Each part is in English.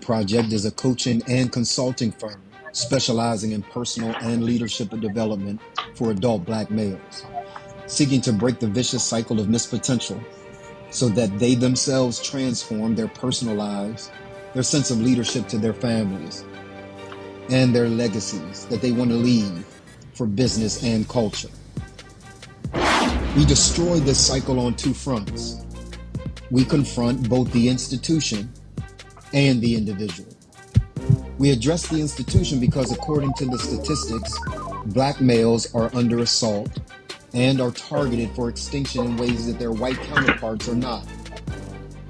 Project is a coaching and consulting firm specializing in personal and leadership development for adult Black males, seeking to break the vicious cycle of missed potential so that they themselves transform their personal lives, their sense of leadership to their families, and their legacies that they want to leave for business and culture. We destroy this cycle on two fronts. We confront both the institution and the individual. We address the institution because, according to the statistics, Black males are under assault and are targeted for extinction in ways that their white counterparts are not.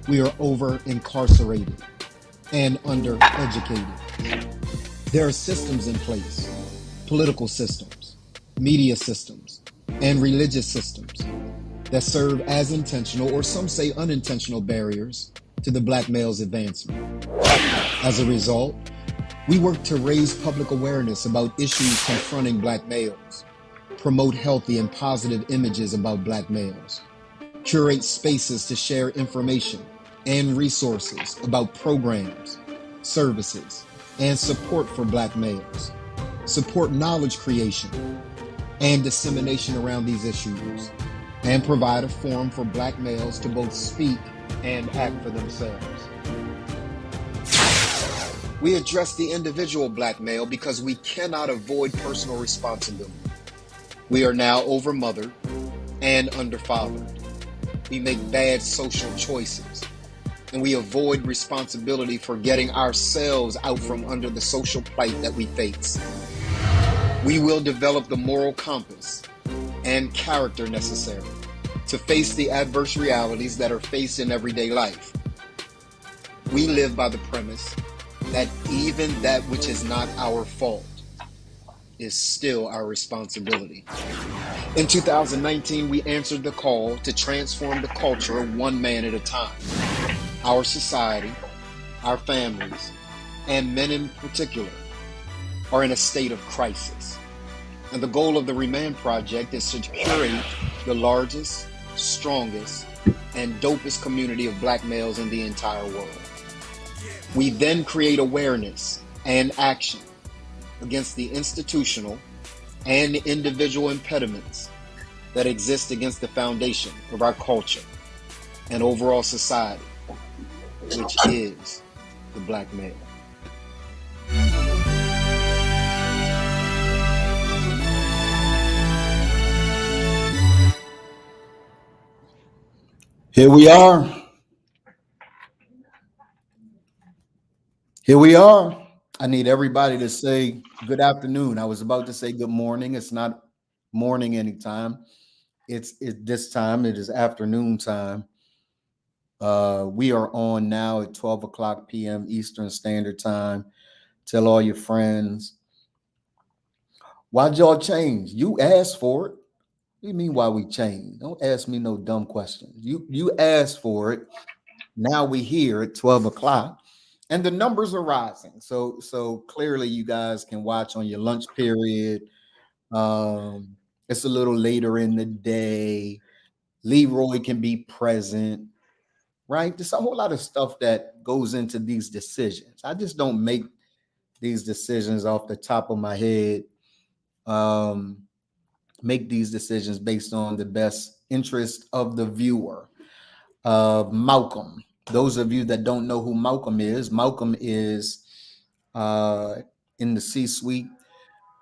We are over-incarcerated and under-educated. There are systems in place, political systems, media systems, and religious systems that serve as intentional, or some say unintentional, barriers to the Black male's advancement. As a result, we work to raise public awareness about issues confronting Black males, promote healthy and positive images about Black males, curate spaces to share information and resources about programs, services, and support for Black males, support knowledge creation and dissemination around these issues, and provide a forum for Black males to both speak and act for themselves. We address the individual Black male because we cannot avoid personal responsibility. We are now overmothered and underfathered. We make bad social choices, and we avoid responsibility for getting ourselves out from under the social plight that we face. We will develop the moral compass and character necessary to face the adverse realities that are faced in everyday life. We live by the premise that even that which is not our fault is still our responsibility. In 2019, we answered the call to transform the culture one man at a time. Our society, our families, and men in particular are in a state of crisis. And the goal of the Iman Project is to curate the largest, strongest, and dopest community of Black males in the entire world. We then create awareness and action against the institutional and individual impediments that exist against the foundation of our culture and overall society, which is the Black male. Here we are. Here we are. I need everybody to say good afternoon. I was about to say good morning. It's not morning anytime. It's this time. It is afternoon time. We are on now at 12 o'clock p.m. Eastern Standard Time. Tell all your friends. Why'd y'all change? You asked for it. What do you mean why we changed? Don't ask me no dumb questions. You asked for it. Now we here at 12 o'clock. And the numbers are rising. So clearly you guys can watch on your lunch period. It's a little later in the day. Leroy can be present, right? There's a whole lot of stuff that goes into these decisions. I just don't make these decisions off the top of my head. Make these decisions based on the best interest of the viewer. Malcolm. Those of you that don't know who Malcolm is in the C-suite,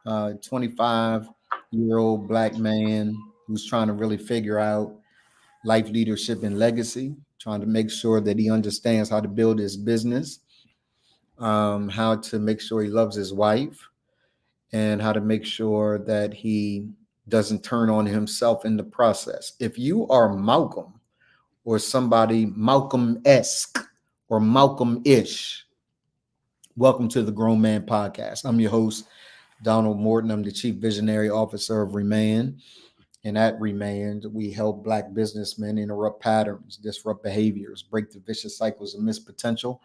25-year-old Black man who's trying to really figure out life, leadership, and legacy, trying to make sure that he understands how to build his business, how to make sure he loves his wife, and how to make sure that he doesn't turn on himself in the process. If you are Malcolm, or somebody Malcolm-esque or Malcolm-ish, welcome to the Grown Man Podcast. I'm your host, Donald Morton. I'm the Chief Visionary Officer of Iman. And at Iman, we help Black businessmen interrupt patterns, disrupt behaviors, break the vicious cycles of missed potential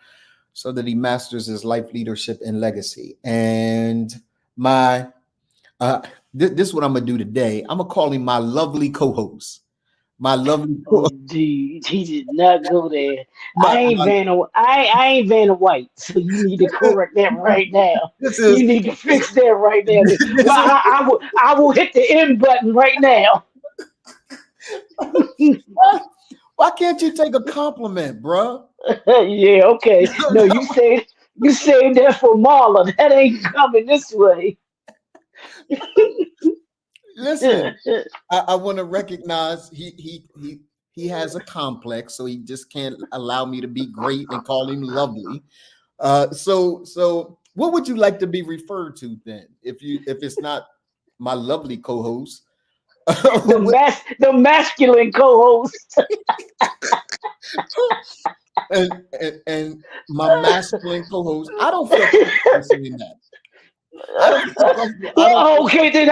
so that he masters his life, leadership, and legacy. And this is what I'm going to do today. I'm going to call him my lovely co-host. My lovely, Oh, dude, he did not go there. my, my I ain't Vanna White, so you need to correct that right now. this You is need to fix that right now. Well, this is I will hit the end button right now. why can't you take a compliment, bruh? Yeah, okay. No, you saved that for Marla. That ain't coming this way. Listen, I want to recognize he has a complex, so he just can't allow me to be great and call him lovely. So what would you like to be referred to then? If it's not my lovely co-host, The masculine co-host. and my masculine co-host, I don't feel comfortable saying that. I don't feel comfortable. I don't. Well, okay, then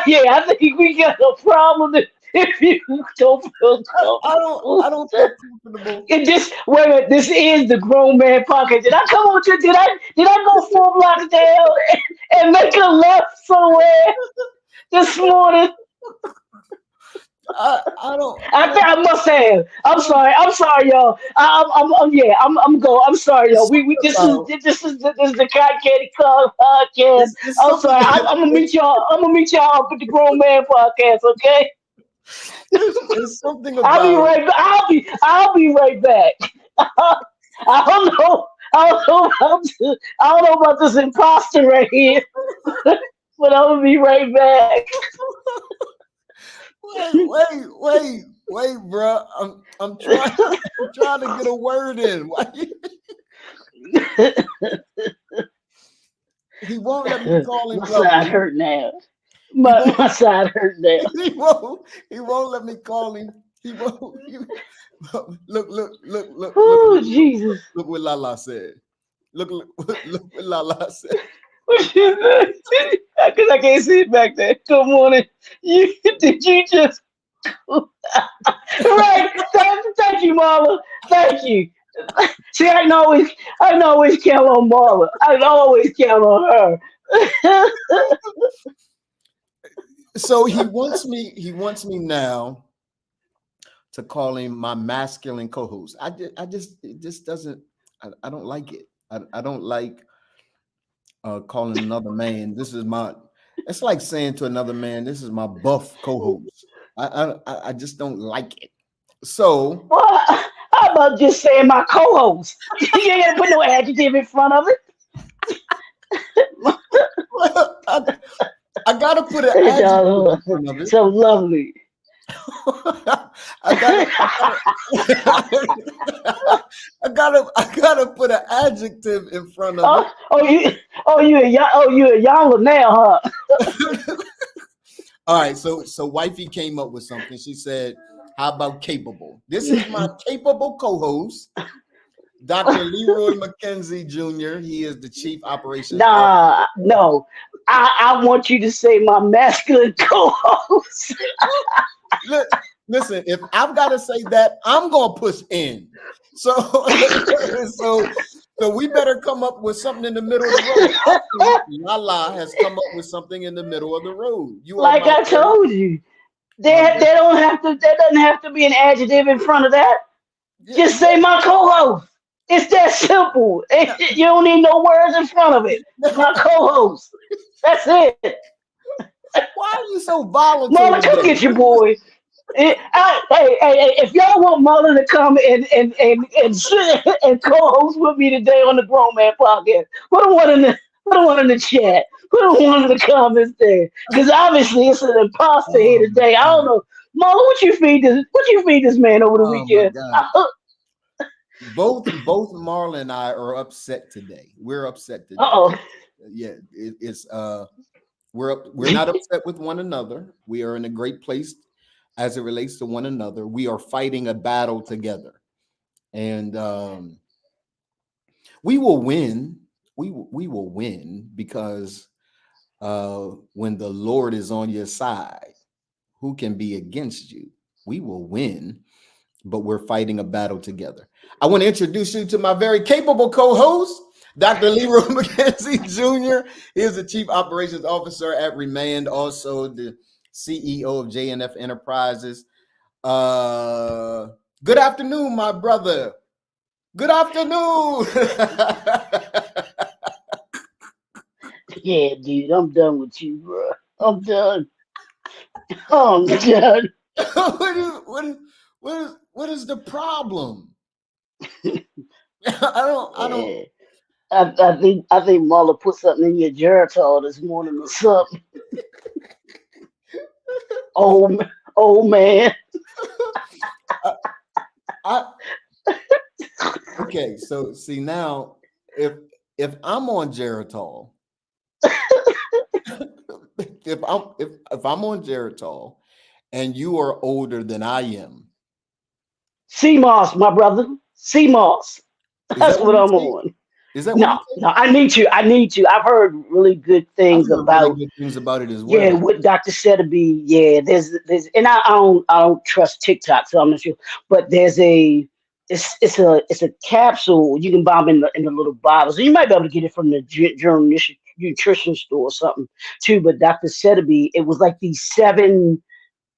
yeah, I think we got a problem if you don't feel comfortable. I don't feel comfortable. And this wait a minute, this is the grown man pocket. Did I come on to did I go 4 blocks down and make a left somewhere this morning? I must have. I'm sorry, y'all. Yeah. I'm sorry, y'all. It's We something about this is the Cotton Candy Club podcast. it's I'm something sorry. I'm gonna meet y'all. I'm gonna meet y'all up at the Grown Man podcast. Okay. it's something about I'll be right back. I don't know. I don't know about this imposter right here, but I'm gonna be right back. wait, bro. I'm trying to get a word in. He won't let me call him My side lovely. hurt now. He won't. My side hurt now. He won't let me call him. He won't. Look. Oh Jesus! Look what Lala said. Look what Lala said. Because I can't see it back there. Good morning. Did you just right? Thank you, Marla. Thank you. See, I can always count on Marla. I can always count on her. So he wants me now to call him my masculine co-host. It just doesn't. I don't like it. I don't like calling another man. It's like saying to another man, this is my buff co-host. I just don't like it. So Well, how about just saying my co-host? You ain't gotta put no adjective in front of I, I gotta put an it. adjective in front of it. So lovely. I gotta put an adjective in front of it. You a y'all now, huh? All right, so wifey came up with something. She said, "How about capable?" This is my capable co-host, Dr. Leroy McKenzie Jr. He is the Chief Operations Officer. No. I want you to say my masculine co-host. Listen, if I've got to say that, I'm gonna push in. So, so we better come up with something in the middle of the road. Lala has come up with something in the middle of the road. Like I told you, they don't have to. There doesn't have to be an adjective in front of that. Just say my co-host. It's that simple. You don't need no words in front of it. My co-host. That's it. Why are you so volatile? Mama, come get your boy. Hey, if y'all want Mullen to come and co-host with me today on the Grown Man Podcast, put a one in the chat. Put a one in the comments there, because obviously it's an imposter here today. I don't know, Mullen, what you feed this man over the weekend? Both Marla and I are upset today. We're upset today. Yeah, it's we're not upset with one another. We are in a great place as it relates to one another. We are fighting a battle together, and we will win. We will win because when the Lord is on your side, who can be against you? We will win, but we're fighting a battle together. I want to introduce you to my very capable co-host, Dr. Leroy McKenzie Jr. He is the Chief Operations Officer at Remand, also the CEO of JNF Enterprises. Uh, Good afternoon, my brother. Good afternoon. Yeah, dude, I'm done with you, bro. I'm done. I'm done. What is the problem? I don't. Yeah. I think Marla put something in your Geritol this morning or something. Old man. I, I okay. So see now, if if I'm on Geritol, if I'm on Geritol, and you are older than I am, CMOS, my brother. CMOS. is That's that what what you I'm take? on. Is that what No, you take? no, I need to. I need to. I've heard really good I've things heard really about, good things about it as yeah, well. with Dr. Setterby. Yeah, there's and I don't trust TikTok, so I'm not sure. But there's a it's a capsule you can buy 'em in the little bottles. So you might be able to get it from the general nutrition store or something too. But Dr. Setterby, it was like these seven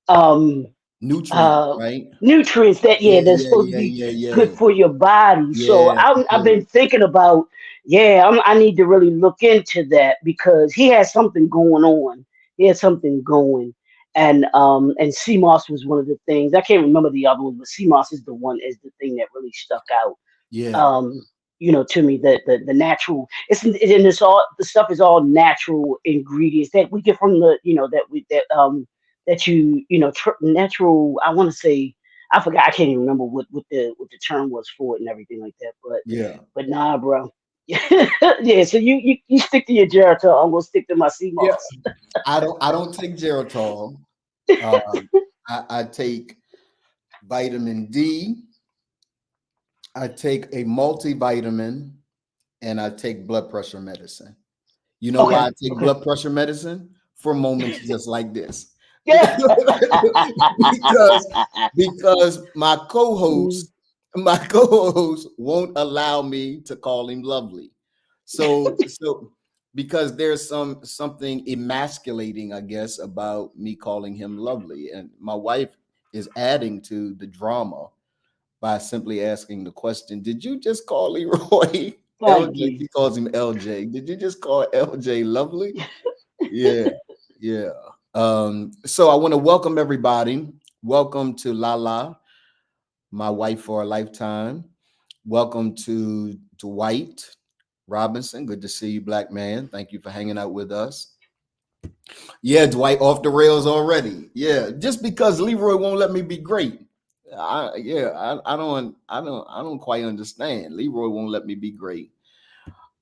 um Nutrient, uh right? nutrients that, yeah, Yeah, that's yeah, supposed to yeah, be yeah, good yeah, for your body. So yeah, I've yeah, been thinking about, yeah, I need to really look into that because he has something going on. He has something going. And CMOS was one of the things. I can't remember the other one, but CMOS is the thing that really stuck out, yeah, um to me, the natural, and it's all, the stuff is all natural ingredients that we get from the, that natural, I want to say, I forgot, I can't even remember what the term was for it and everything like that, yeah, but nah, bro. Yeah, so you stick to your Geritol. I'm gonna stick to my yeah. CMOS. I don't take Geritol. Um, I take vitamin D. I take a multivitamin, and I take blood pressure medicine. You know why Okay, I take okay. blood pressure medicine? For moments just like this. Yeah. because because my Mm, co-host my co-host won't allow me to call him lovely. So because there's something emasculating, I guess, about me calling him lovely, and my wife is adding to the drama by simply asking the question, did you just call Leroy thank LJ? you. She calls him LJ. Did you just call LJ lovely? Yeah, yeah. So I want to welcome everybody. Welcome to Lala, my wife for a lifetime. Welcome to Dwight Robinson. Good to see you, black man. Thank you for hanging out with us. Yeah, Dwight, off the rails already. Yeah, just because Leroy won't let me be great. I don't quite understand. Leroy won't let me be great.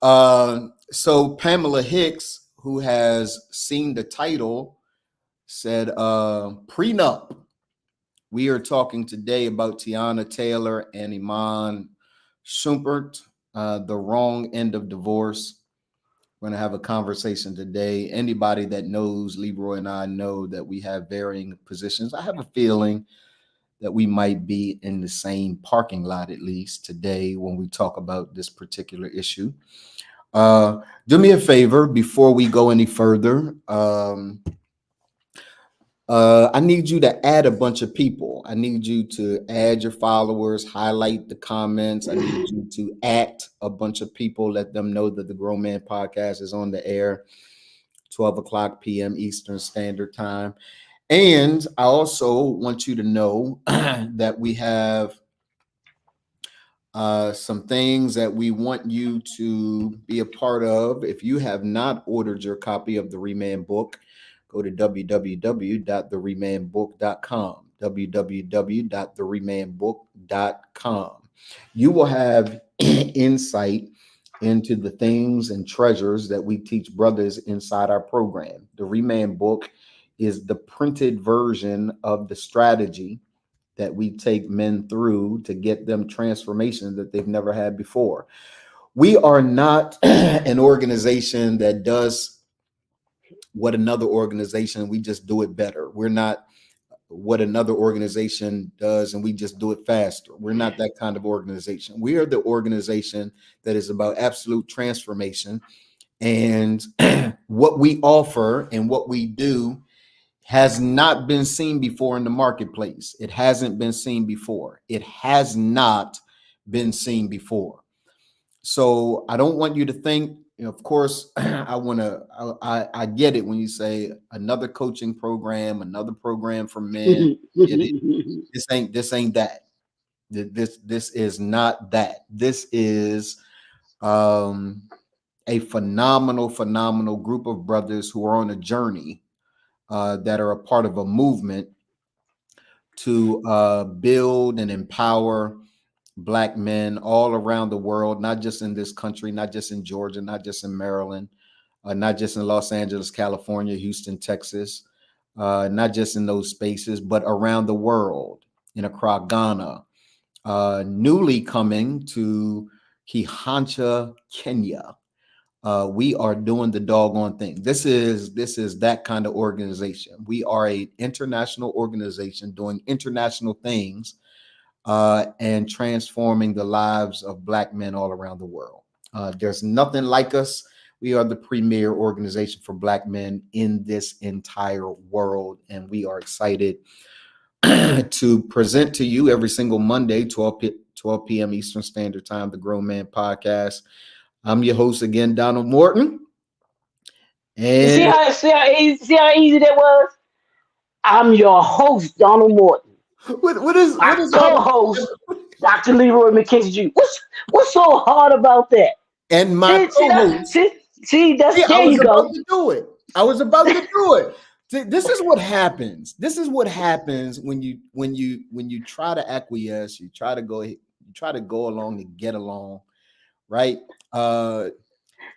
So Pamela Hicks, who has seen the title, said prenup. We are talking today about Teyana Taylor and Iman Shumpert, the wrong end of divorce. We're going to have a conversation today. Anybody that knows Leroy and I know that we have varying positions. I have a feeling that we might be in the same parking lot, at least today, when we talk about this particular issue. Do me a favor before we go any further. I need you to add a bunch of people. I need you to add your followers, highlight the comments. I need you to at a bunch of people, let them know that the Grown Man Podcast is on the air, 12 o'clock p.m. Eastern Standard Time. And I also want you to know that we have some things that we want you to be a part of. If you have not ordered your copy of the Reman book, go to www.theremanbook.com. www.theremanbook.com. You will have insight into the things and treasures that we teach brothers inside our program. The Reman book is the printed version of the strategy that we take men through to get them transformation that they've never had before. We are not an organization that does what another organization, we just do it better. We're not what another organization does and we just do it faster. We're not that kind of organization. We are the organization that is about absolute transformation. And what we offer and what we do has not been seen before in the marketplace. It hasn't been seen before. It has not been seen before. So I don't want you to think, of course, I get it when you say another coaching program, another program for men. Get it. This ain't that. This is not that. This is um, a phenomenal group of brothers who are on a journey that are a part of a movement to build and empower Black men all around the world, not just in this country, not just in Georgia, not just in Maryland, not just in Los Angeles, California, Houston, Texas, not just in those spaces, but around the world, in Accra, Ghana, newly coming to Kihancha, Kenya. We are doing the doggone thing. This is that kind of organization. We are a international organization doing international things and transforming the lives of Black men all around the world. There's nothing like us. We are the premier organization for Black men in this entire world, and we are excited to present to you every single Monday, 12 p.m. Eastern Standard Time, the Grown Man Podcast. I'm your host again, Donald Morton. And See how easy that was? I'm your host, Donald Morton. what is co-host, Dr. Leroy McKenzie Jr. What's so hard about that? And my co-host. There you go. I was about to do it. This is what happens. This is what happens when you try to acquiesce. You try to go along to get along, right?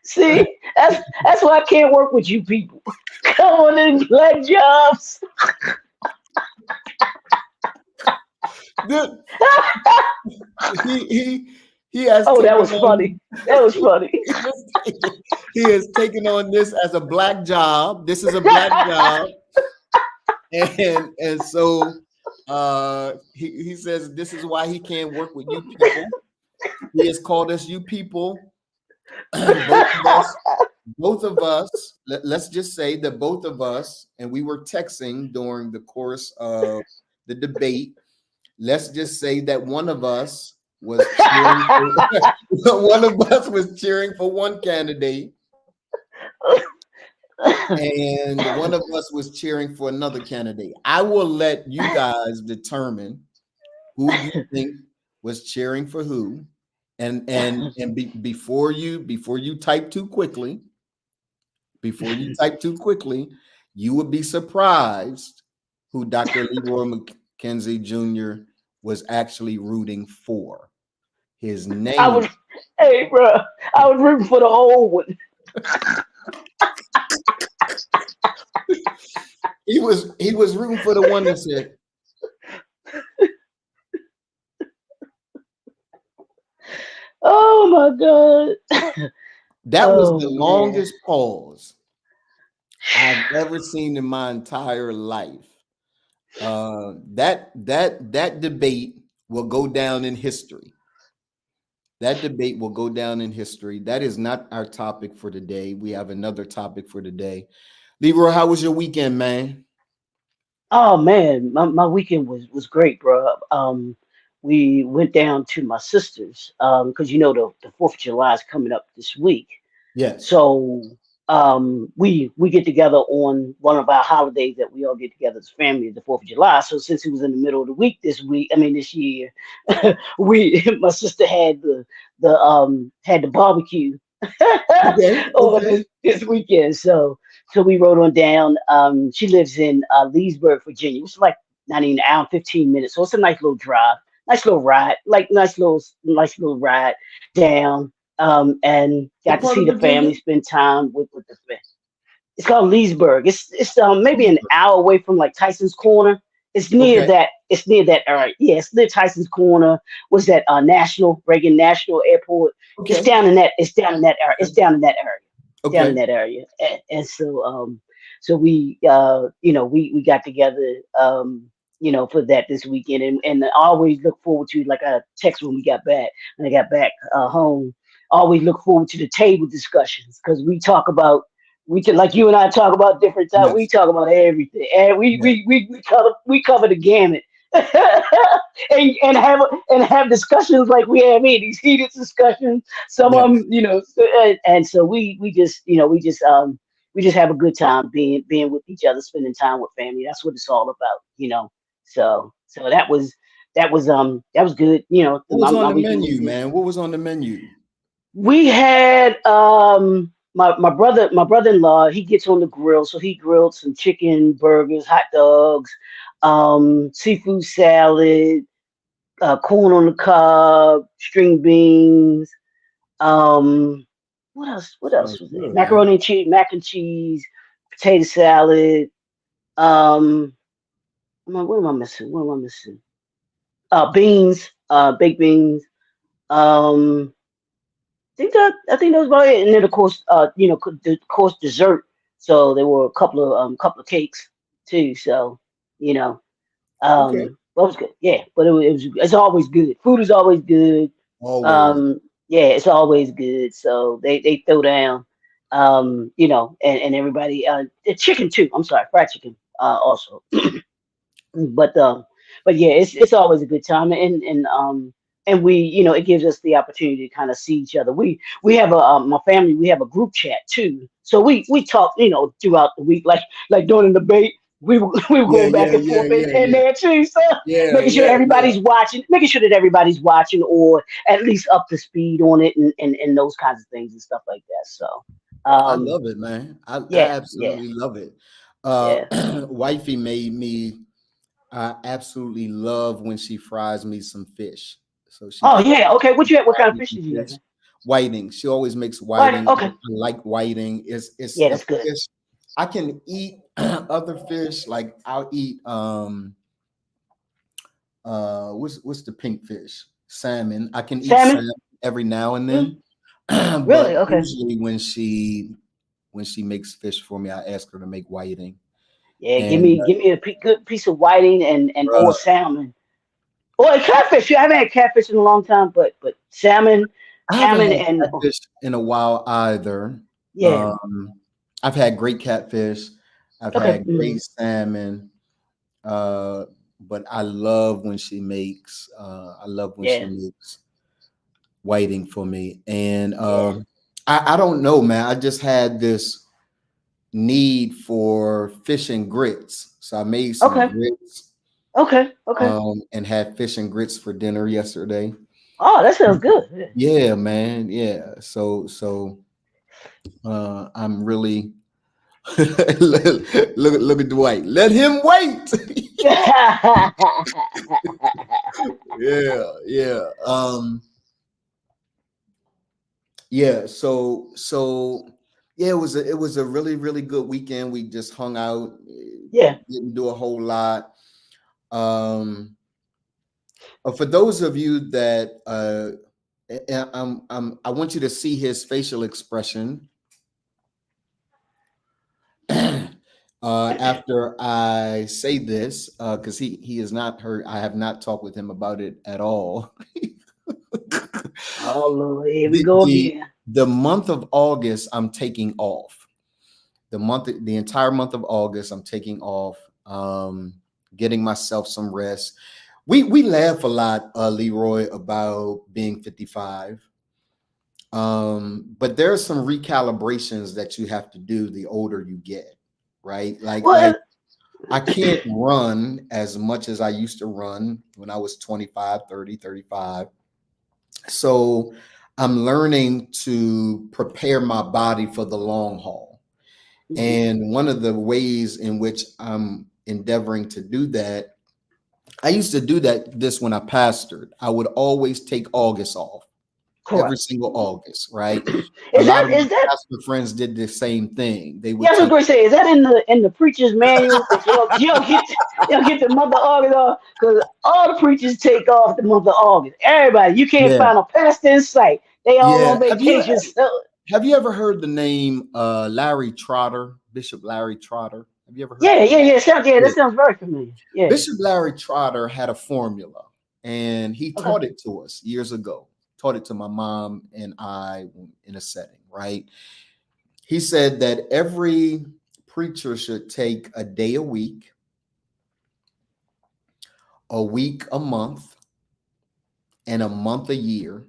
See, that's why I can't work with you people. Come on in, black jobs. He has. Oh, that was funny. That was funny. He is taking on this as a black job. This is a black job, and so he says this is why he can't work with you people. He has called us you people. Both of us. Let's just say that both of us, and we were texting during the course of the debate. Let's just say that one of us was cheering for one candidate, and one of us was cheering for another candidate. I will let you guys determine who you think was cheering for who, and before you type too quickly, you would be surprised who Dr. Leroy McKenzie Jr. was actually rooting for. His name. I was rooting for the old one. He was rooting for the one that said, "Oh my God." That was the longest pause I've ever seen in my entire life. That debate will go down in history. That debate will go down in history. That is not our topic for today. We have another topic for today. Leroy, how was your weekend, man? Oh man, my weekend was great, bro. We went down to my sister's because the 4th of July is coming up this week. Yes. So we get together on one of our holidays that we all get together as family, the 4th of July. So since it was in the middle of the week this year, my sister had the barbecue over this weekend. So we rode on down. She lives in Leesburg, Virginia. It's like not even an hour and 15 minutes. So it's a nice little drive, nice little ride, nice little ride down. And got to see the family, spend time with the family. It's called Leesburg. It's maybe an hour away from like Tyson's Corner. It's near that. It's near that area. Yeah, it's near Tyson's Corner. Was that Reagan National Airport? Okay. It's down in that area. It's down in that area. Okay. Down in that area. And so we we got together for that this weekend, and I always look forward to, like I text when I got back home. Always look forward to the table discussions because we talk about We can, like you and I talk about different stuff. We Yes. talk about everything, and Yeah. we cover the gamut, and have discussions like we have here. These heated discussions. Some of Yes. them, and so we just have a good time being with each other, spending time with family. That's what it's all about. So that was good. What was on My the weekend was menu, good. man? What was on the menu? We had my brother-in-law, he gets on the grill, so he grilled some chicken, burgers, hot dogs, seafood salad, corn on the cob, string beans, um what else Sounds was there? good, man. Macaroni and cheese, mac and cheese, potato salad, um what am I missing? What am I missing? Beans, baked beans. Um I think that was about it. And then of course, dessert. So there were a couple of cakes too. So you know, Okay. that was good. Yeah, but it's always good. Food is always good. Always. Yeah, it's always good. So they throw down. And everybody, the chicken too. I'm sorry, fried chicken. Also. but yeah, it's always a good time, and we, it gives us the opportunity to kind of see each other. We have my family, we have a group chat too, so we talk, throughout the week, like during the debate. We were Yeah, going back yeah, and yeah, forth in, yeah, in yeah. there too, so Yeah, making sure yeah, yeah. everybody's watching, or at least up to speed on it, and those kinds of things and stuff like that. So, I um, love it, man. I yeah, yeah, absolutely love it. yeah. Wifey made me. I absolutely love when she fries me some fish. So she Oh yeah, okay. What fried kind of me fish some did you use? fish. Whiting. She always makes What? whiting. Okay. I like whiting. It's Yeah, the that's good. fish. I can eat other fish. Like I'll eat what's the pink fish? Salmon. I can eat Salmon? salmon every now and Mm, then. really? But Okay. usually when she makes fish for me, I ask her to make whiting. Yeah, give And me give me a good piece of whiting and or bruh, salmon. Or catfish. Yeah, I haven't had catfish in a long time, but salmon, I haven't salmon had and catfish in a while either. yeah. Um, I've had great catfish. I've Okay. had great salmon. Uh, but I love when she Yeah. makes whiting for me. And Yeah. I don't know, man. I just had this need for fish and grits. So I made some Okay. grits Okay. and had fish and grits for dinner yesterday. Oh, that sounds good. Yeah. Yeah, man. Yeah. I'm really look at Dwight. Let him wait. Yeah, yeah. Yeah, so yeah, it was a really, really good weekend. We just hung out, Yeah. didn't do a whole lot. Um for those of you that I want you to see his facial expression after I say this, because he has not heard. I have not talked with him about it at all. Oh Lord, here we the go the again. the month of August, I'm taking off. The entire month of August, I'm taking off. Getting myself some rest. We laugh a lot, Leroy, about being 55. But there are some recalibrations that you have to do the older you get, right? Like Well, I can't run as much as I used to run when I was 25, 30, 35. So I'm learning to prepare my body for the long haul. mhm, And one of the ways in which I'm endeavoring to do that, I used to do this when I pastored. I would always take August off, every correct. single August, right? A Is lot that of my is that pastor friends did the same thing. They Yeah, would I was take, going to say, is that in the preacher's manual that you don't get the month of August off, because all the preachers take off the month of August. Everybody, you can't yeah, find a pastor in sight. They all yeah. on vacation. So, Have you ever heard the name Larry Trotter, Bishop Larry Trotter? Have you ever heard yeah, that yeah, name? yeah, that Yeah. sounds very familiar. Yeah. Bishop Larry Trotter had a formula, and he Okay. taught it to us years ago. Taught it to my mom and I in a setting, right? He said that every preacher should take a day a week a month, and a month a year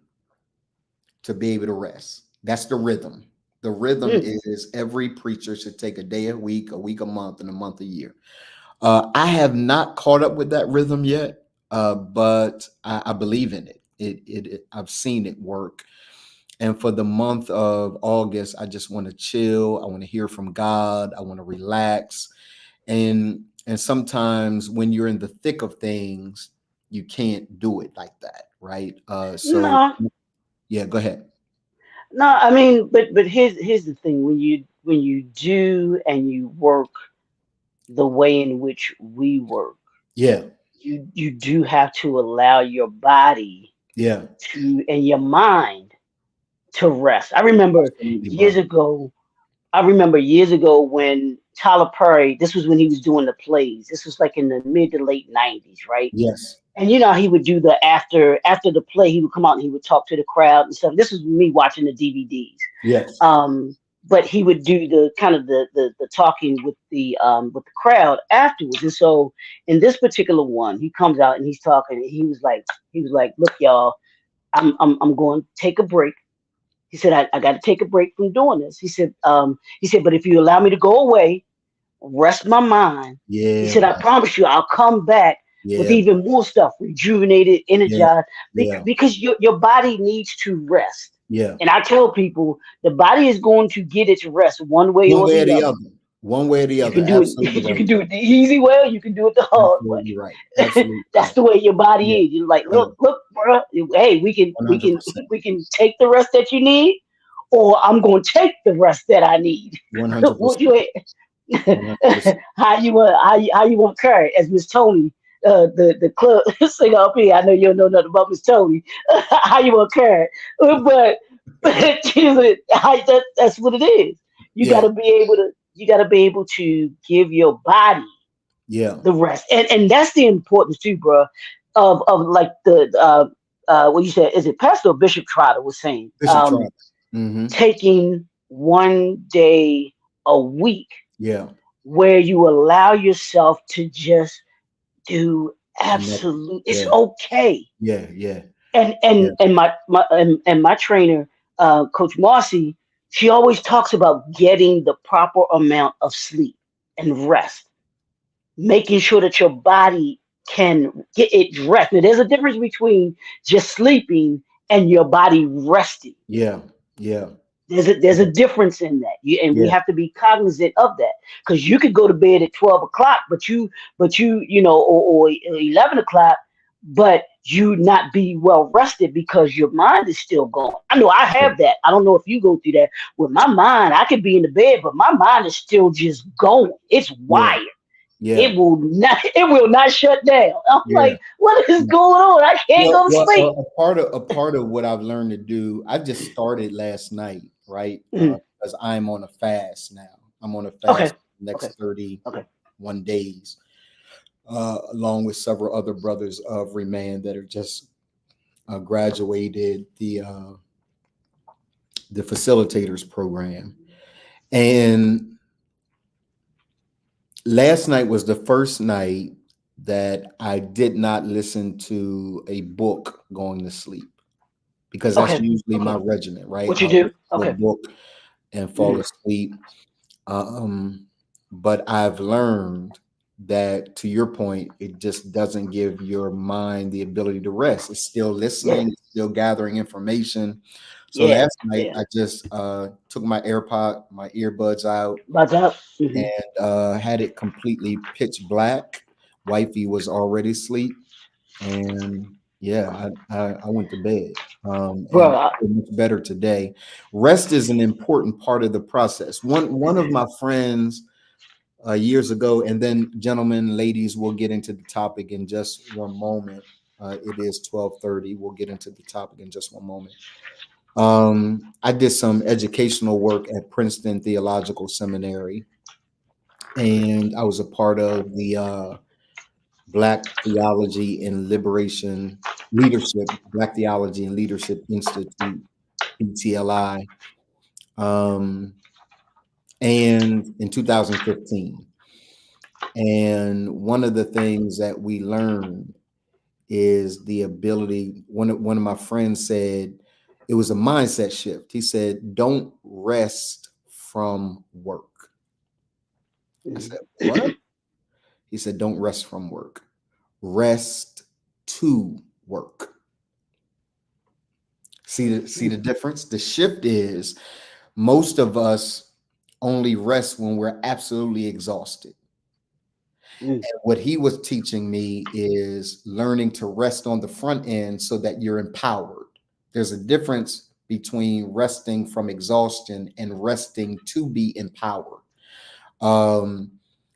to be able to rest. That's the rhythm. The rhythm Mm. is every preacher should take a week a month, and a month a year. I have not caught up with that rhythm yet, but I believe in it. I've seen it work. And for the month of August, I just want to chill. I want to hear from God. I want to relax. And sometimes when you're in the thick of things, you can't do it like that, right? So No, yeah, go ahead. no. I mean, but here's the thing: when you do and you work the way in which we work, Yeah, you do have to allow your body yeah, to and your mind to rest. absolutely, bro. I remember years ago when Tyler Perry, this was when he was doing the plays. This was like in the mid to late 90s, right? Yes, And you know he would do the after the play, he would come out and he would talk to the crowd and stuff. This was me watching the DVDs. yes, But he would do the kind of the talking with the crowd afterwards. And so in this particular one, he comes out and he's talking and he was like, look, y'all, I'm going to take a break. He said, I got to take a break from doing this. He said, but if you allow me to go away, rest my mind. He yeah, said, I promise you, I'll come back with yeah, even more stuff, rejuvenated, yeah, energized, yeah, because your body needs to rest. yeah. And I tell people, the body is going to get its rest one way One or way or the the other. other. One way or the You other. can do Absolutely it. You right. can do it the easy way, or you can do it the hard Absolutely right. way. Absolutely That's right. the way your body Yeah, is. You're like, yeah, look, bro. Hey, we can, we can, 100%. we can take the rest that you need, or I'm going to take the rest that I need. What 100%. you, 100%. how you want to carry it? As Miss Tony, the club singer up here. I know you don't know nothing about Miss Tony. How you want to carry it? But that's what it is. You got Yeah, to be able to. You got to be able to give your body yeah. the rest, and that's the importance too, bro. Of like the what you said, is it Pastor or Bishop Trotter was saying, Bishop Trotter. Mm-hmm. taking one day a week Yeah. where you allow yourself to just do Connect. absolute. It's Yeah. okay. Yeah. Yeah. And Yeah. my trainer, Coach Marcy, she always talks about getting the proper amount of sleep and rest, making sure that your body can get it rest. Now, there's a difference between just sleeping and your body resting. Yeah. Yeah. There's a difference in that, and we Yeah. have to be cognizant of that, because you could go to bed at 12 o'clock, or 11 o'clock, but you not be well rested because your mind is still going. I know I Yeah. have that. I don't know if you go through that. With my mind, I could be in the bed, but my mind is still just going. It's Yeah. wired. Yeah. It will not shut down. I'm Yeah. like, what is going on? I can't Well, go to sleep. a part of what I've learned to do, I just started last night, right? Mhm. Because I'm on a fast now. I'm on a Okay. fast for the Okay. next Okay. 31 days, along with several other brothers of Remand that are just graduated the facilitators program. And last night was the first night that I did not listen to a book going to sleep, because that's Okay. usually my Okay. regimen, right? What you I'll do? listen to a Okay. book and fall Mhm. asleep. Um, but I've learned that, to your point, it just doesn't give your mind the ability to rest. It's still Yeah. listening, it's still gathering information. So Yeah. last night Yeah. I just took my earbuds out, About that. Hmm. and had it completely pitch black. Wifey was already asleep, and yeah, I went to bed, and Bro. I feel much better today. Rest is an important part of the process. One of my friends years ago, and then gentlemen, ladies, we'll get into the topic in just one moment. It is 12:30. We'll get into the topic in just one moment. I did some educational work at Princeton Theological Seminary, and I was a part of the Black Theology and Liberation Leadership, Black Theology and Leadership Institute, PTLI. Um, and in 2015. And one of the things that we learned is the ability. One of my friends said it was a mindset shift. He said, "Don't rest from work." I said, "What?" He said, "Don't rest from work. Rest to work." See the difference? The shift is most of us only rest when we're absolutely exhausted. Mm, And what he was teaching me is learning to rest on the front end so that you're empowered. There's a difference between resting from exhaustion and resting to be empowered. Um,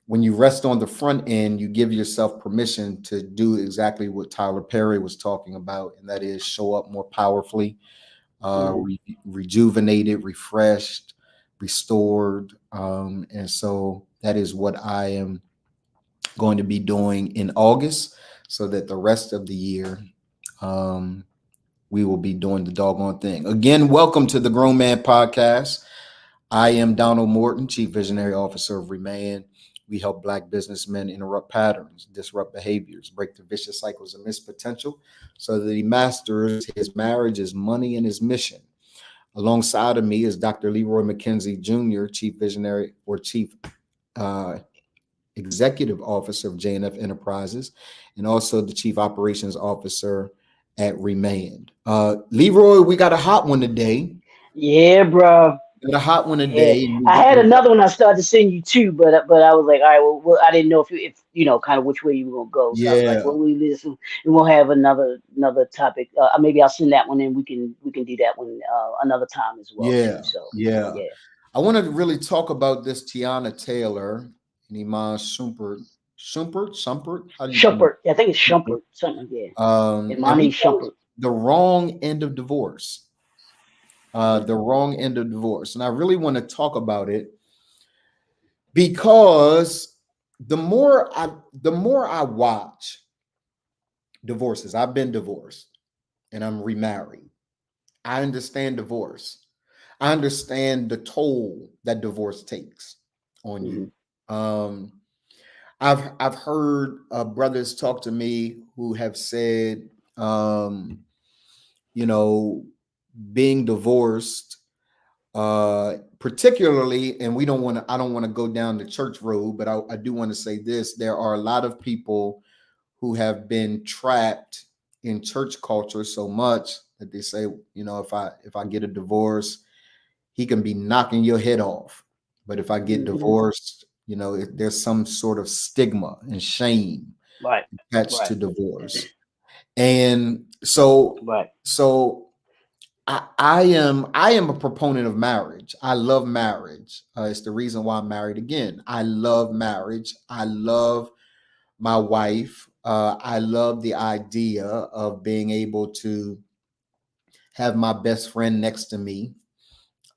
when you rest on the front end, you give yourself permission to do exactly what Tyler Perry was talking about, and that is show up more powerfully, mm, rejuvenated, refreshed, restored. And so that is what I am going to be doing in August, so that the rest of the year, um, we will be doing the doggone thing. Again, welcome to the Grown Man Podcast. I am Donald Morton, Chief Visionary Officer of Remain. We help Black businessmen interrupt patterns, disrupt behaviors, break the vicious cycles of missed potential so that he masters his marriage, his money, and his mission. Alongside of me is Dr. Leroy McKenzie Jr., Chief Visionary or Chief uh, Executive Officer of JNF Enterprises, and also the Chief Operations Officer at Remain. Leroy, we got a hot one today. yeah, bro. Got a hot one Yeah, today. And I had another one I started to send you too, but I was like, all right, well I didn't know if you know kind of which way you were gonna go, so I was like, yeah, well, we listen and we'll have another topic. Maybe I'll send that one and we can do that one another time as well too. yeah, So yeah. yeah, I want to really talk about this Teyana Taylor and Iman Shumpert. Shumpert? How do you pronounce Shumpert. I think it's it? Shumpert. Something. Yeah, And we Imani chose Shumpert. the wrong end of divorce. Mm, The wrong end of divorce. And I really want to talk about it because the more I watch divorces, I've been divorced and I'm remarried. I understand divorce. I understand the toll that divorce takes on you. mhm, Um, I've heard brothers talk to me who have said, um, you know, being divorced, particularly, and we don't want to. I don't want to go down the church road, but I do want to say this: there are a lot of people who have been trapped in church culture so much that they say, if I get a divorce, he can be knocking your head off. But if I get mhm. divorced, there's some sort of stigma and shame Right, attached right, to divorce. And so I am a proponent of marriage. I love marriage. It's the reason why I'm married again. I love marriage. I love my wife. I love the idea of being able to have my best friend next to me.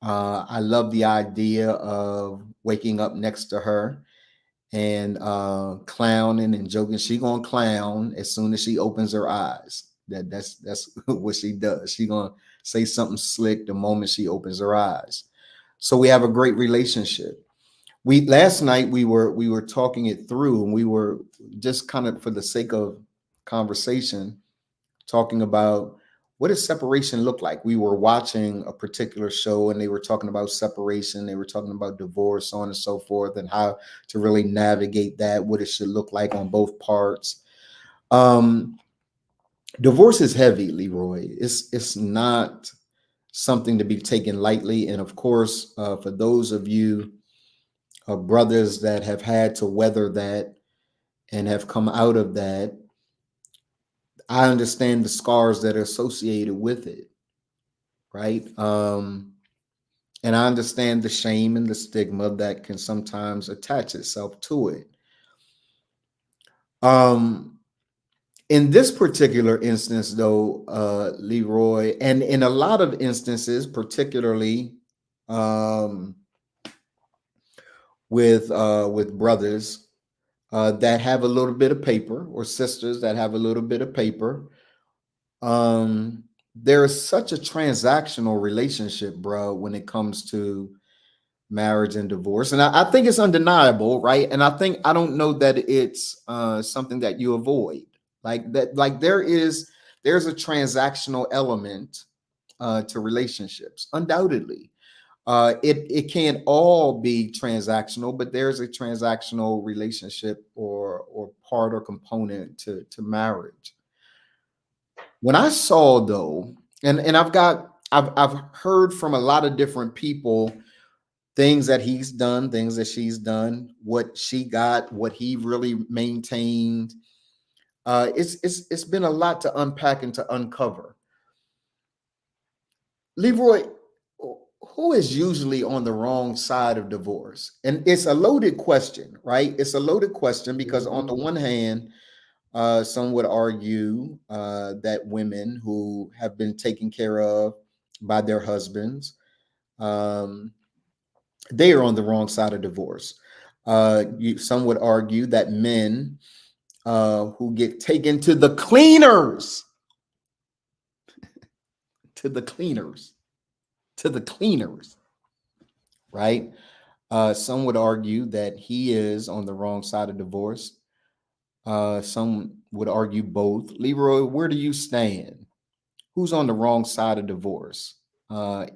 I love the idea of waking up next to her and clowning and joking. She gonna clown as soon as she opens her eyes. That's what she does. She gonna say something slick the moment she opens her eyes. So we have a great relationship. We last night we were talking it through, and we were just kind of, for the sake of conversation, talking about what does separation look like. We were watching a particular show and they were talking about separation, they were talking about divorce, so on and so forth, and how to really navigate that, what it should look like on both parts. um Divorce is heavy, Leroy. It's not something to be taken lightly. And of course, for those of you brothers that have had to weather that and have come out of that, I understand the scars that are associated with it, right? And I understand the shame and the stigma that can sometimes attach itself to it. Um, in this particular instance, though, Leroy, and in a lot of instances, particularly um, with brothers that have a little bit of paper, or sisters that have a little bit of paper, there is such a transactional relationship, bro, when it comes to marriage and divorce. And I think it's undeniable, right? And I don't know that it's something that you avoid. Like that, like there's a transactional element to relationships, undoubtedly. It can't all be transactional, but there's a transactional relationship or part or component to marriage. When I saw though, and I've heard from a lot of different people things that he's done, things that she's done, what she got, what he really maintained. It's been a lot to unpack and to uncover. Leroy, who is usually on the wrong side of divorce? And it's a loaded question, right? It's a loaded question because on the one hand, some would argue that women who have been taken care of by their husbands, um, they are on the wrong side of divorce. Some would argue that men who get taken to the cleaners, to the cleaners, to the cleaners, right? Some would argue that he is on the wrong side of divorce. Some would argue both. Leroy, where do you stand? Who's on the wrong side of divorce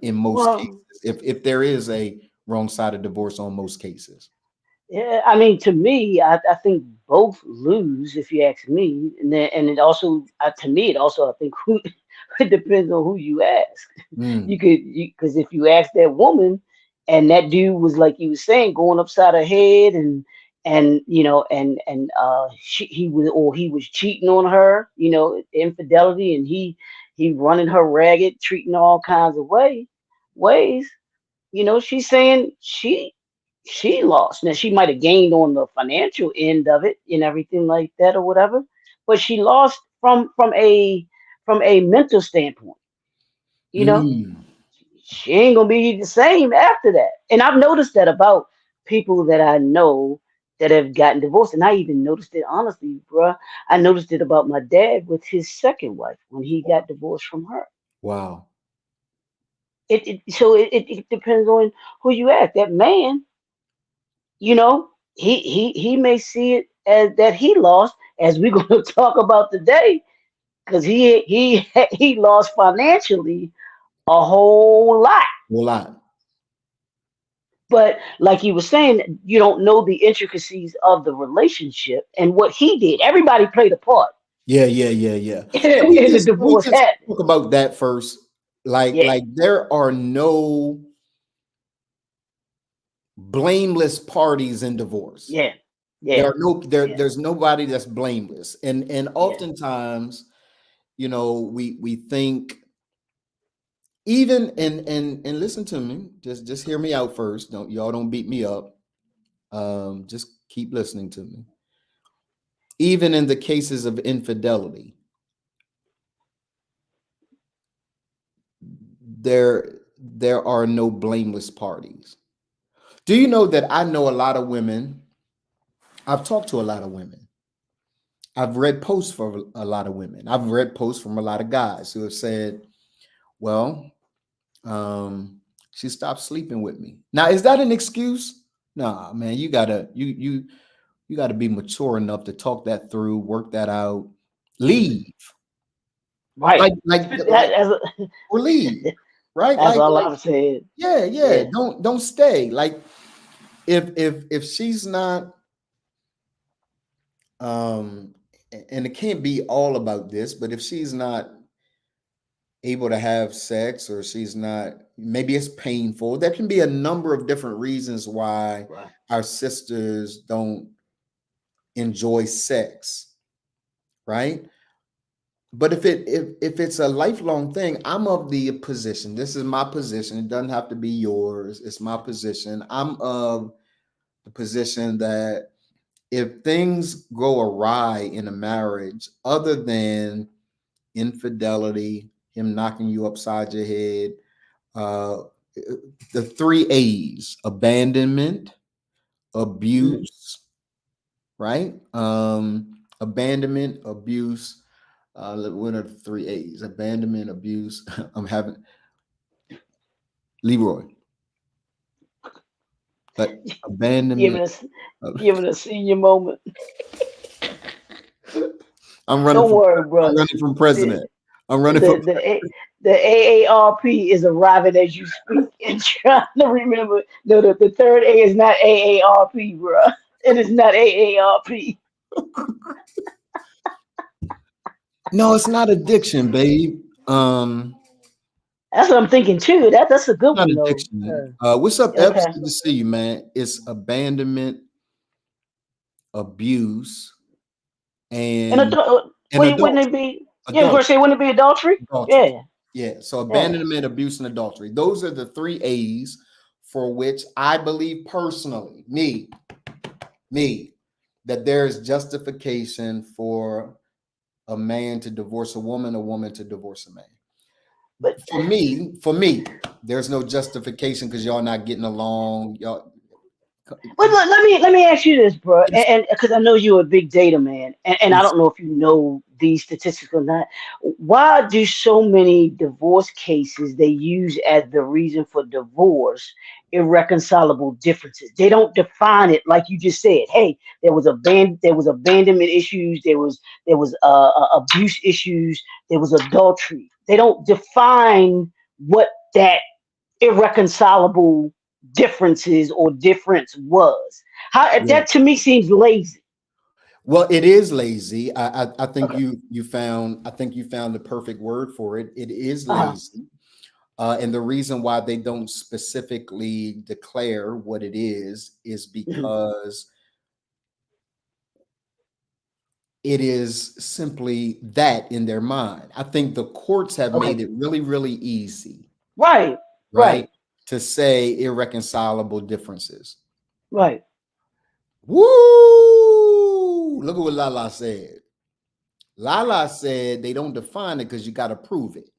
in most Well, cases? If there is a wrong side of divorce on most cases. yeah, I mean, to me, I think both lose if you ask me, and then and it also to me it also I think who it depends on who you ask. You Mm, could because if you ask that woman, and that dude was like you were saying going upside her head, and he was cheating on her, infidelity, and he running her ragged, treating her all kinds of ways. She's saying she lost. Now she might have gained on the financial end of it and everything like that or whatever, but she lost from a mental standpoint. You know, mm. she ain't gonna be the same after that. And I've noticed that about people that I know that have gotten divorced, and I even noticed it honestly, bruh. I noticed it about my dad with his second wife when he got divorced from her. Wow. So it depends on who you ask. That man, he may see it as that he lost, as we're going to talk about today, because he lost financially a whole lot. A lot. But like you were saying, you don't know the intricacies of the relationship and what he did. Everybody played a part Yeah, yeah, yeah, yeah. in the Can we divorce just happening. talk about that first? Yeah, Like there are no blameless parties in divorce. yeah, There yeah, are no there. yeah, There's nobody that's blameless, and yeah. oftentimes, we think even and listen to me. Just hear me out first. Don't beat me up. Just keep listening to me. Even in the cases of infidelity, there are no blameless parties. Do you know that I know a lot of women? I've talked to a lot of women. I've read posts for a lot of women. I've read posts from a lot of guys who have said, "Well, she stopped sleeping with me." Now, is that an excuse? Nah, man, you gotta be mature enough to talk that through, work that out, Hmm. leave, Right. like That's, or leave, right? that's all Like I'm saying. yeah, yeah. Yeah. Don't stay. Like if she's not um and it can't be all about this, but if she's not able to have sex or she's not, maybe it's painful, there can be a number of different reasons why Right. our sisters don't enjoy sex, right? But if it's a lifelong thing, I'm of the position, this is my position, it doesn't have to be yours, it's my position. I'm of the position that if things go awry in a marriage, other than infidelity, him knocking you upside your head, uh, the three A's: abandonment, Mhm. abuse, right? Abandonment, abuse. What are the three A's? Abandonment, abuse. I'm having Leroy. But abandonment. Giving us giving a senior moment. I'm running Don't from. worry, I'm bro. running from The president. I'm running from. the AARP is arriving as you speak and trying to remember. No, the third A is not AARP, bro. It is not AARP. No, it's not addiction, babe. Um, That's what I'm thinking too. That's a good not one though. addiction. What's up, Epps? Okay. Good to see you, man. It's abandonment, abuse, And and wouldn't it adultery. be? Yeah, I was gonna Adultery. say, wouldn't it be adultery? Adultery. Yeah, Yeah. So yeah. abandonment, abuse, and adultery. Those are the three A's for which I believe personally, me, that there is justification for a man to divorce a woman to divorce a man. But For me, there's no justification because y'all not getting along. Y'all, let me ask you this, bro, it's, and because I know you're a big data man, and I it's don't know if you know these statistics or not. Why do so many divorce cases they use as the reason for divorce irreconcilable differences? They don't define it like you just said. Hey, there was abandonment issues, there was abuse issues, there was adultery. They don't define what that irreconcilable differences or difference was. How yeah. that to me seems lazy. Well, it is lazy. I think Okay. you found the perfect word for it. It is Uh-huh. lazy. And the reason why they don't specifically declare what it is Mhm. because it is simply that in their mind. I think the courts have Okay. made it really, really easy, Right. right, Right. to say irreconcilable differences. Right. Woo! Look at what Lala said. Lala said they don't define it because you got to prove it.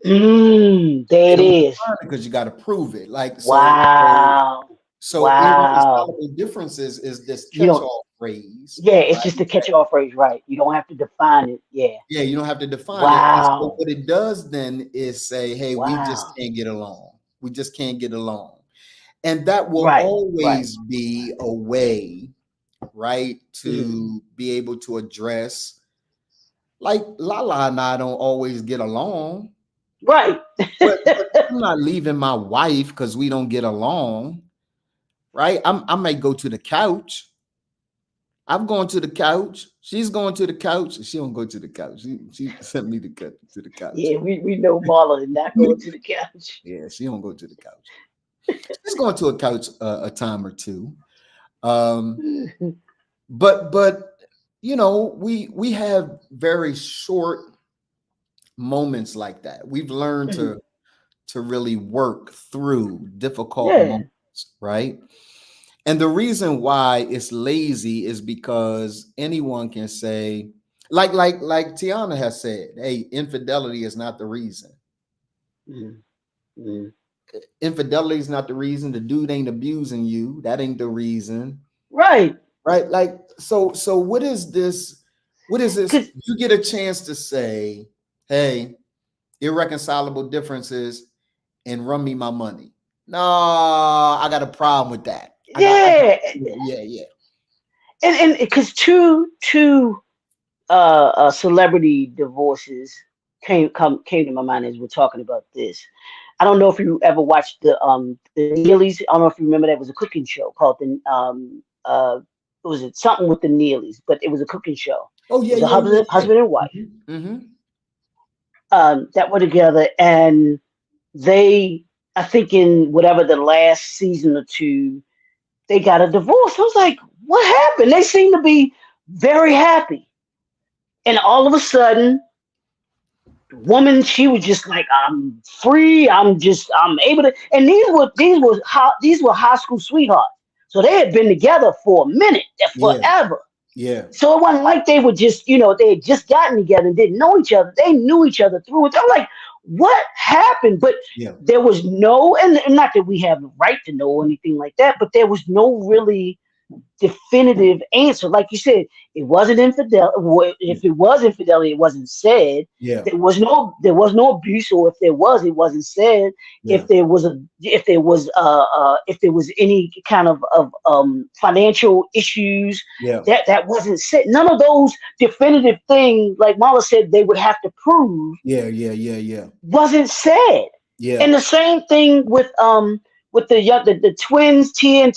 There They it don't is. define it because you got to prove it. Like so, Wow. so Wow. irreconcilable differences is this You don't. catch-all phrase, Yeah, it's right? just a catch-all phrase, right? You don't have to define it. Yeah. Yeah, you don't have to define it. And so Wow. what it does then is say, hey, we just Wow. can't get along. We just can't get along. And that will Right. Right. always be a way, right, Mhm. to be able to address, like Lala and I don't always get along, Right. but I'm not leaving my wife because we don't get along, right? I may go to the couch. I'm going to the couch. She's going to the couch. She don't go to the couch. She sent me to the couch. Yeah, we know Marla is not going to the couch. Yeah, she don't go to the couch. She's going to a couch a time or two. Um, but we have very short moments like that. We've learned to really work through difficult Yeah. moments, right? And the reason why it's lazy is because anyone can say, like Teyana has said, hey, infidelity is not the reason. Mhm. Mhm. Infidelity is not the reason. The dude ain't abusing you. That ain't the reason. Right. Right? Like, so what is this? What is this? Cause You get a chance to say, hey, irreconcilable differences and run me my money. No, I got a problem with that. yeah, Yeah. and because two celebrity divorces came to my mind as we're talking about this. I don't know if you ever watched the Neelys. I don't know if you remember that was a cooking show called the it was something with the Neelys, but it was a cooking show. Oh It yeah, was a yeah, yeah, yeah. husband and wife Mm-hmm. that were together, and they, I think in whatever the last season or two, they got a divorce. I was like, what happened? They seem to be very happy. And all of a sudden, the woman, she was just like, I'm free. I'm able to. And these were high school sweethearts. So they had been together for a minute, Yeah, forever. yeah, So it wasn't like they were just, they had just gotten together and didn't know each other. They knew each other through it. I'm like, what happened? But yeah, there was no, and not that we have the right to know or anything like that, but there was no really definitive answer. Like you said, it wasn't infidelity. If it was infidelity, it wasn't said. Yeah. There was no abuse, or if there was, it wasn't said. Yeah. If there was any kind of financial issues, Yeah. that wasn't said. None of those definitive things, like Mala said, they would have to prove Yeah. Yeah. Yeah. Yeah. wasn't said. Yeah. And the same thing with the twins, Tia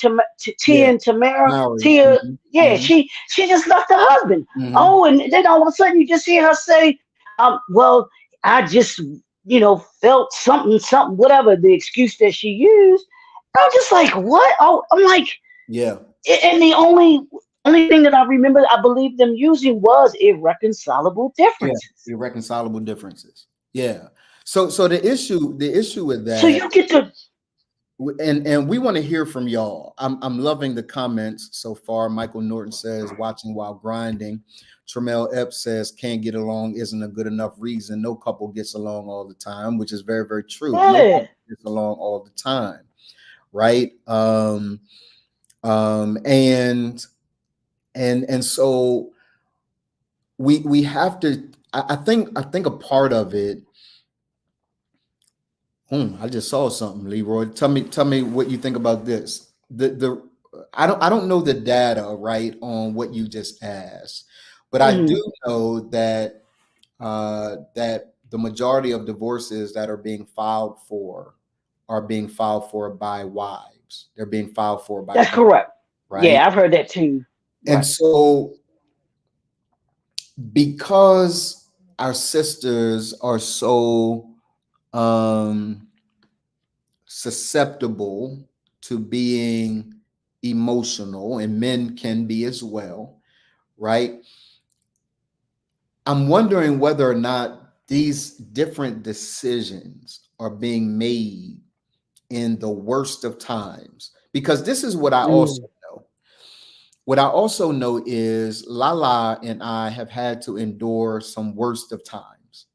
Yeah. and Tamara. Maori. Tia, Hmm. yeah, Hmm. she just left her husband. Hmm. Oh, and then all of a sudden you just hear her say, well, I just felt something, whatever the excuse that she used. I'm just like, what? Oh, I'm like, Yeah. and the only thing that I remember, I believe them using was irreconcilable Yeah. differences. Irreconcilable differences. Yeah. So the issue with So that, you get to. and we want to hear from y'all. I'm loving the comments so far. Michael Norton says watching while grinding. Tremel Epps says can't get along isn't a good enough reason. No couple gets along all the time, which is very, very true. No Yeah. couple gets along all the time, right? And so we have to. I think a part of it. I just saw something, Leroy. Tell me what you think about this. I don't know the data right on what you just asked, but I Mhm. do know that the majority of divorces that are being filed for by wives. They're being filed for by That's wives, correct. right? Yeah, I've heard that too. And Right. so because our sisters are so um susceptible to being emotional, and men can be as well, right? I'm wondering whether or not these different decisions are being made in the worst of times. Because this is what I also Mm. know. What I also know is Lala and I have had to endure some worst of times,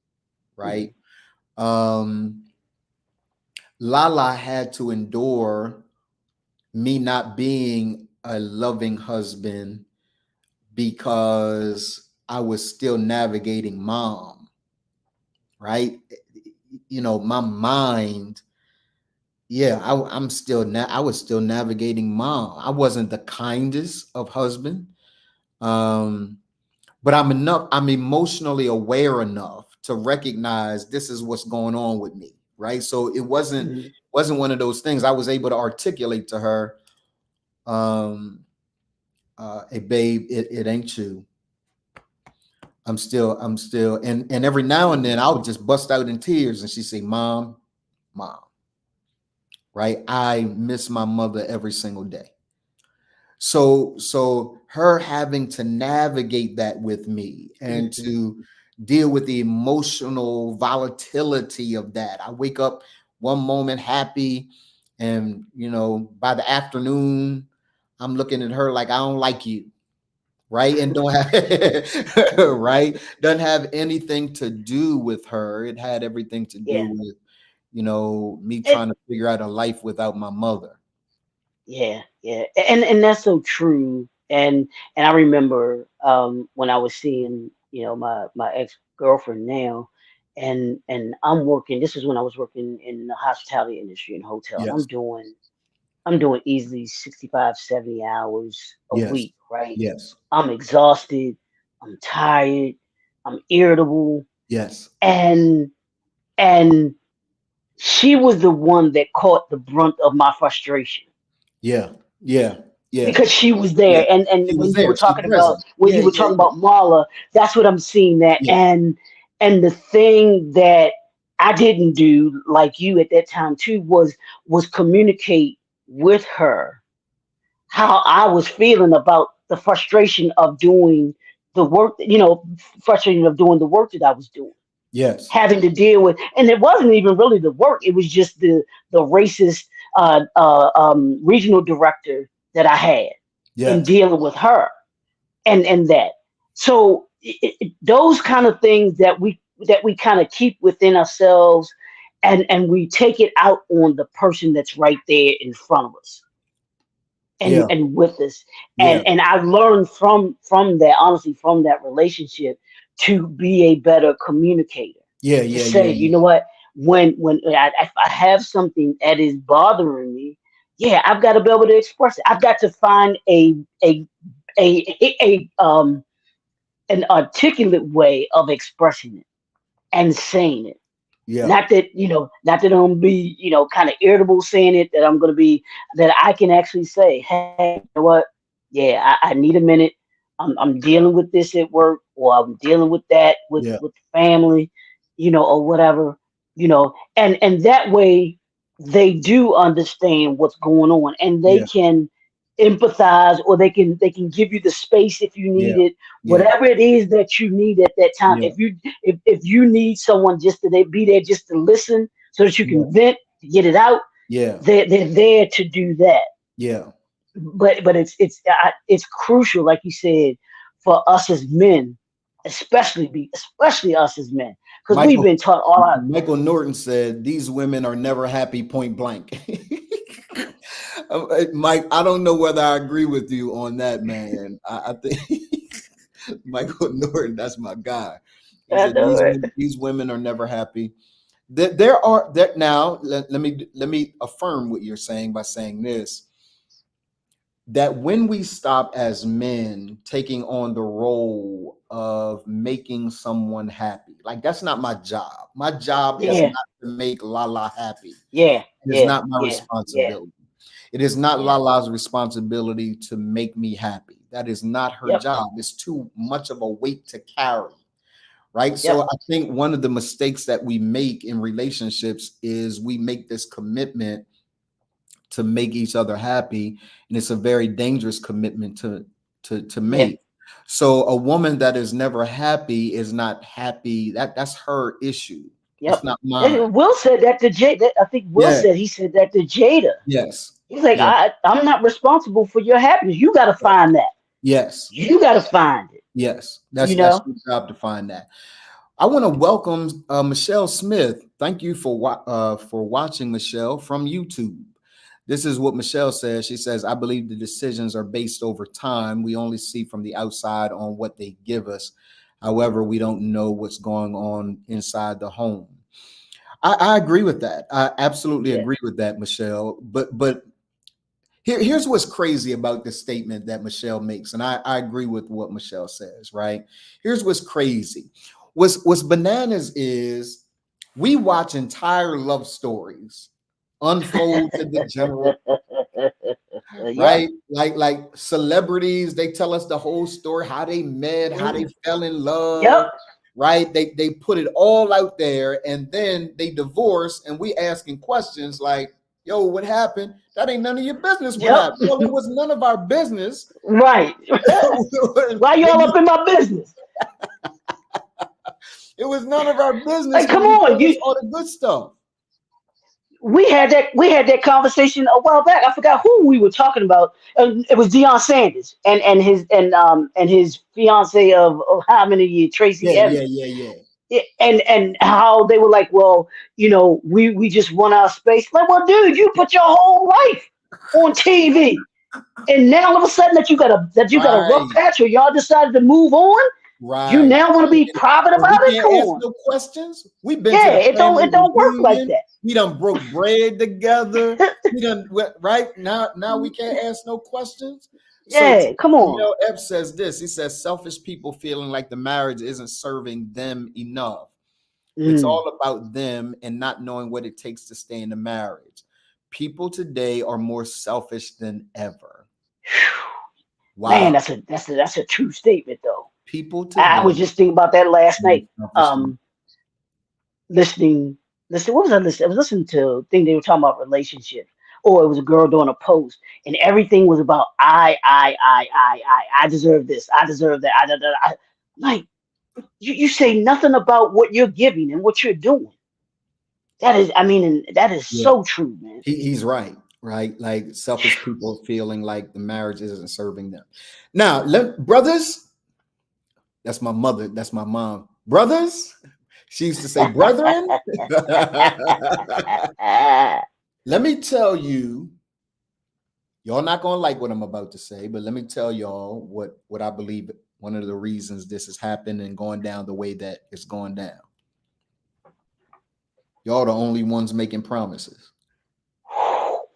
Mhm. right? Um, Lala had to endure me not being a loving husband because I was still navigating mom, right? My mind, yeah, I was still navigating mom. I wasn't the kindest of husband. Um, but I'm emotionally aware enough to recognize this is what's going on with me, right? So it wasn't Mhm. wasn't one of those things I was able to articulate to her. um Hey babe, it ain't you. I'm still, and every now and then I would just bust out in tears and she'd say, Mom, right? I miss my mother every single day. So her having to navigate that with me and Mhm. to deal with the emotional volatility of that. I wake up one moment happy, and by the afternoon I'm looking at her like I don't like you, right? And don't have right, doesn't have anything to do with her. It had everything to do Yeah. with me It, trying to figure out a life without my mother. yeah. Yeah. And that's so true. And I remember when I was seeing my ex girlfriend now, and I'm working. This is when I was working in the hospitality industry in hotel, and Yes. I'm doing easily 65, 70 hours a Yes. week, right? Yes. I'm exhausted, I'm tired, I'm irritable, Yes. and and she was the one that caught the brunt of my frustration Yeah. Yeah. Yeah. because she was Yeah. there. And She and was when you were there. She talking about present. Yeah. Yeah. Yeah. Marla, that's what I'm seeing that. Yeah. And the thing that I didn't do, like you at that time too, was communicate with her how I was feeling about the frustration of doing the work, frustration of doing the work that I was doing, Yes. having to deal with, and it wasn't even really the work; it was just the racist regional director that I had in Yes. dealing with her, and that. So those kind of things that we kind of keep within ourselves, and we take it out on the person that's right there in front of us. Yeah. and with us. Yeah. And I learned from that, honestly, from that relationship, to be a better communicator. Yeah. To Yeah. say, Yeah. you know what, when if I have something that is bothering me, yeah, I've got to be able to express it. I've got to find a an articulate way of expressing it and saying it. Yeah. Not that, not that I'm gonna be, kind of irritable saying it, that I'm gonna be, that I can actually say, hey, you know what? Yeah, I need a minute. I'm dealing with this at work, or I'm dealing with that Yeah. with family, or whatever, and that way they do understand what's going on, and they Yeah. can empathize, or they can give you the space if you Yeah. need it, Yeah. whatever it is that you need at that time. Yeah. If you need someone just to be there, just to listen, so that you Yeah. can vent, to get it out, Yeah. they're there to do that. Yeah. But it's crucial, like you said, for us as men, especially us as men, because we've Michael been taught all our. Michael Norton said these women are never happy, point blank. Mike, I don't know whether I agree with you on that, man. I think Michael Norton, that's my guy. He I said know it. these women are never happy. There are that now. Let me affirm what you're saying by saying this: that when we stop as men taking on the role of making someone happy, like that's not my job. My job is Yeah, not to make Lala happy. yeah, It is yeah, not my yeah, yeah, responsibility. It is not yeah. Lala's responsibility to make me happy. That is not her Yep, job. It's too much of a weight to carry. Right. So yep, I think one of the mistakes that we make in relationships is we make this commitment to make each other happy, and it's a very dangerous commitment to yeah, make. So a woman that is never happy is not happy. That's her issue. It's yep. not mine. Will said that to Jada. I think Will Yeah. said, he said that to Jada. Yes. He's like, Yeah. I'm not responsible for your happiness. You got to find that. Yes. You got to find it. Yes. You That's know. your job to find that. I want to welcome Michelle Smith. Thank you for watching, Michelle, from YouTube. This is what Michelle says. She says, I believe the decisions are based over time. We only see from the outside on what they give us. However, we don't know what's going on inside the home. I agree with that. I absolutely Yeah. agree with that, Michelle. But here's what's crazy about this statement that Michelle makes. And I agree with what Michelle says, right? Here's what's crazy. What's bananas is we watch entire love stories unfold to the general, Yep. right? Like celebrities, they tell us the whole story, how they met, how they Mm. fell in Yep. love, right? They put it all out there, and then they divorce, and we asking questions like, yo, what happened? That ain't none of your business what Yep. happened. Well, it was none of our business. Right. Why When y'all you- up in my business? it was none of our business Like, come when you on, told us you. all the good stuff. We had that conversation a while back. I forgot who we were talking about. It was Deion Sanders and his fiance of how many years, Tracy Yeah, yeah, Evans. yeah, yeah. And how they were like, well, we just want our space. Like, well, dude, you put your whole life on TV, and now all of a sudden that you got a rough Right, patch, or y'all decided to move on. You right. now want to be private And we about it? can't Come ask on. no questions. We've been to Yeah, the it don't family it don't work like reunion. that. We done broke bread together. We done right now we can't ask no questions. So Yeah, come on. Jamel Epps says this. He says selfish people feeling like the marriage isn't serving them enough. It's Mm. all about them and not knowing what it takes to stay in the marriage. People today are more selfish than ever. Man, Wow. that's a true statement though. People I today was just thinking about that last are more night. selfish than Um, listening, what was I listening? I was listening to a thing they were talking about relationships, or it was a girl doing a post, and everything was about I deserve this, I deserve that, I. Like, you say nothing about what you're giving and what you're doing. That is, I mean, and that is yeah. so true, man. He's right, right? Like selfish people feeling like the marriage isn't serving them. Now, brothers, that's my mother, that's my mom. Brothers, she used to say, brethren. Let me tell you Y'all not gonna like what I'm about to say, but let me tell y'all what I believe one of the reasons this has happened and going down the way that it's going down. Y'all the only ones making promises.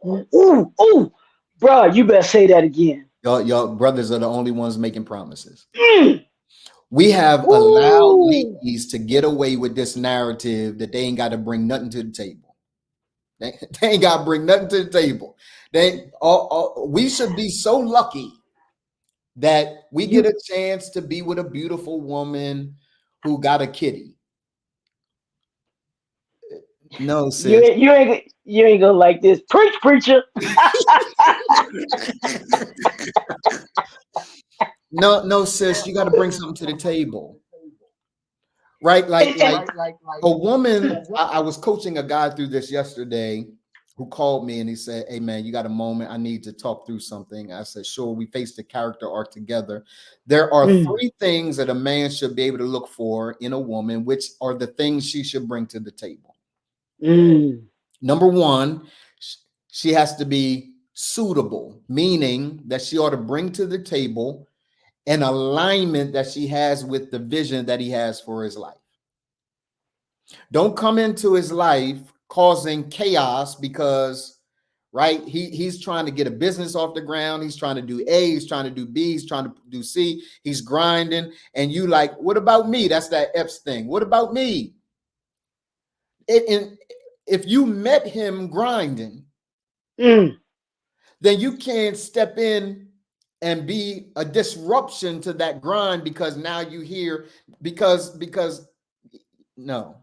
Ooh, ooh, bro, you better say that again. Y'all brothers are the only ones making promises. Mm, We have allowed ooh, ladies to get away with this narrative that they ain't got to bring nothing to the table. They ain't got to bring nothing to the table. We should be so lucky that we get you a chance to be with a beautiful woman who got a kitty. No, sis. you ain't gonna like this. Preach, preacher. No, no, sis. You got to bring something to the table, right? And, Like and, a woman. I was coaching a guy through this yesterday who called me and he said, "Hey, man, you got a moment? I need to talk through something." I said, "Sure." We faced the character arc together. There are mm, three things that a man should be able to look for in a woman, which are the things she should bring to the table. mm, Number one, she has to be suitable, meaning that she ought to bring to the table an alignment that she has with the vision that he has for his life. Don't come into his life causing chaos because, right, he's trying to get a business off the ground. He's trying to do A, he's trying to do B, he's trying to do C, he's grinding. And you like, what about me? That's that Epps thing. What about me? And if you met him grinding, mm. then you can't step in and be a disruption to that grind because now you hear because no.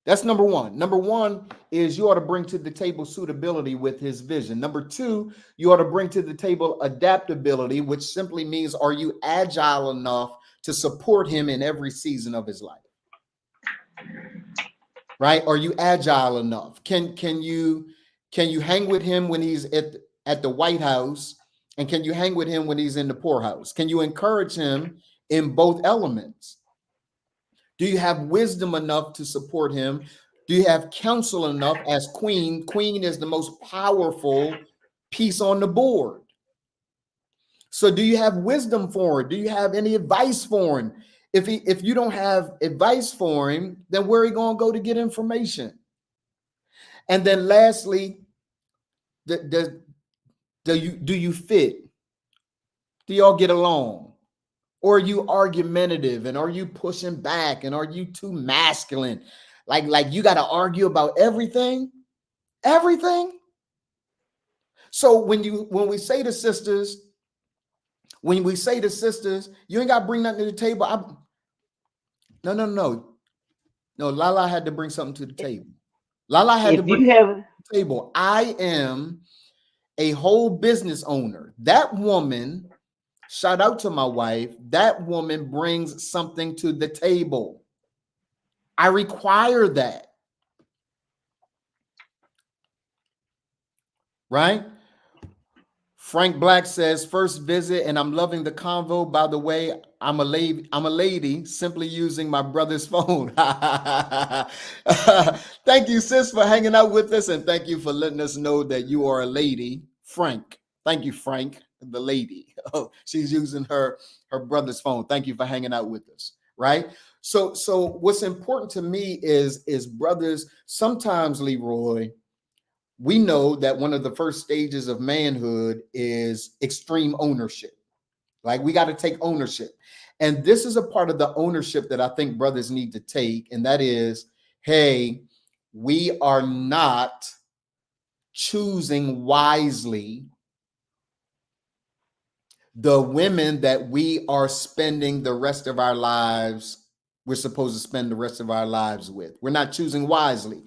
That's number one. Number one is you ought to bring to the table suitability with his vision. Number two, you ought to bring to the table adaptability, which simply means are you agile enough to support him in every season of his life? Right? Are you agile enough? Can you hang with him when he's at the White House, and can you hang with him when he's in the poorhouse? Can you encourage him in both elements? Do you have wisdom enough to support him? Do you have counsel enough as queen? Queen is the most powerful piece on the board. So do you have wisdom for him? Do you have any advice for him? If you don't have advice for him, then where are you going to go to get information? And then lastly, do you fit? Do y'all get along? Or are you argumentative and are you pushing back and are you too masculine? Like you got to argue about everything? Everything? So when we say to sisters, you ain't got to bring nothing to the table. No. No, Lala had to bring something to the table. Lala had to If bring you something have, to the table. I am a whole business owner. That woman, shout out to my wife, that woman brings something to the table. I require that. Right? Frank Black says, first visit, and I'm loving the convo. By the way, I'm a lady simply using my brother's phone. Thank you, sis, for hanging out with us, and thank you for letting us know that you are a lady. Frank. Thank you, Frank, the lady. Oh, she's using her brother's phone. Thank you for hanging out with us. Right? So what's important to me is brothers, sometimes, Leroy, we know that one of the first stages of manhood is extreme ownership. Like we got to take ownership. And this is a part of the ownership that I think brothers need to take. And that is, hey, we are not choosing wisely the women that we are spending the rest of our lives, we're supposed to spend the rest of our lives with. We're not choosing wisely.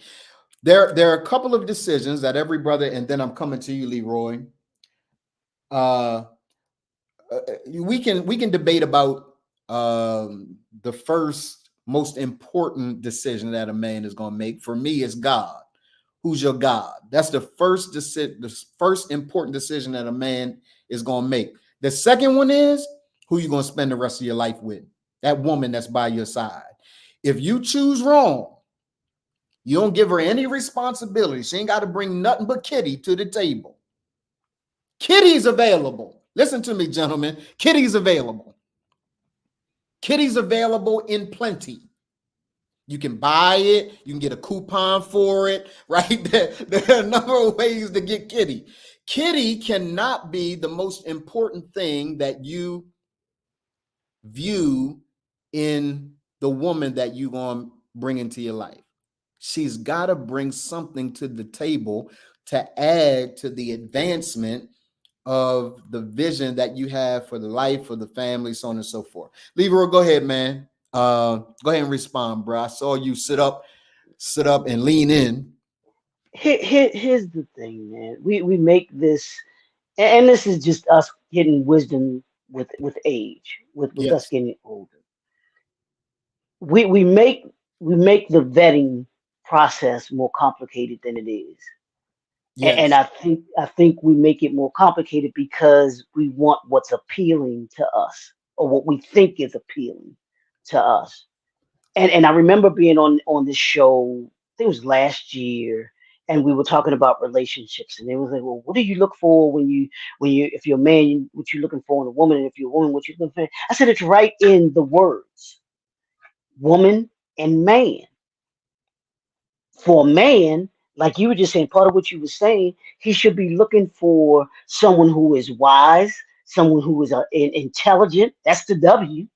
There are a couple of decisions that every brother, and then I'm coming to you, Leroy. Uh, we can debate about the first most important decision that a man is going to make. For me, is God. Who's your God? That's the first important decision that a man is going to make. The second one is who you going to spend the rest of your life with. That woman that's by your side. If you choose wrong, you don't give her any responsibility. She ain't got to bring nothing but kitty to the table. Kitty's available. Listen to me, gentlemen. Kitty's available. Kitty's available in plenty. You can buy it. You can get a coupon for it, right? There are a number of ways to get kitty. Kitty cannot be the most important thing that you view in the woman that you're going to bring into your life. She's got to bring something to the table to add to the advancement of the vision that you have for the life, for the family, so on and so forth. Leroy, go ahead, man. Go ahead and respond, bro. I saw you sit up and lean in. Here's the thing, man. We make this, and this is just us getting wisdom with age, with us Yes, getting older. We make the vetting process more complicated than it is. And yes, I think we make it more complicated because we want what's appealing to us or what we think is appealing to us. And I remember being on this show, I think it was last year, and we were talking about relationships, and they was like, well, what do you look for when you if you're a man, what you looking for in a woman, and if you're a woman, what you looking for? I said it's right in the words, woman and man. For a man, like you were just saying, part of what you were saying, he should be looking for someone who is wise, someone who is intelligent. That's the W.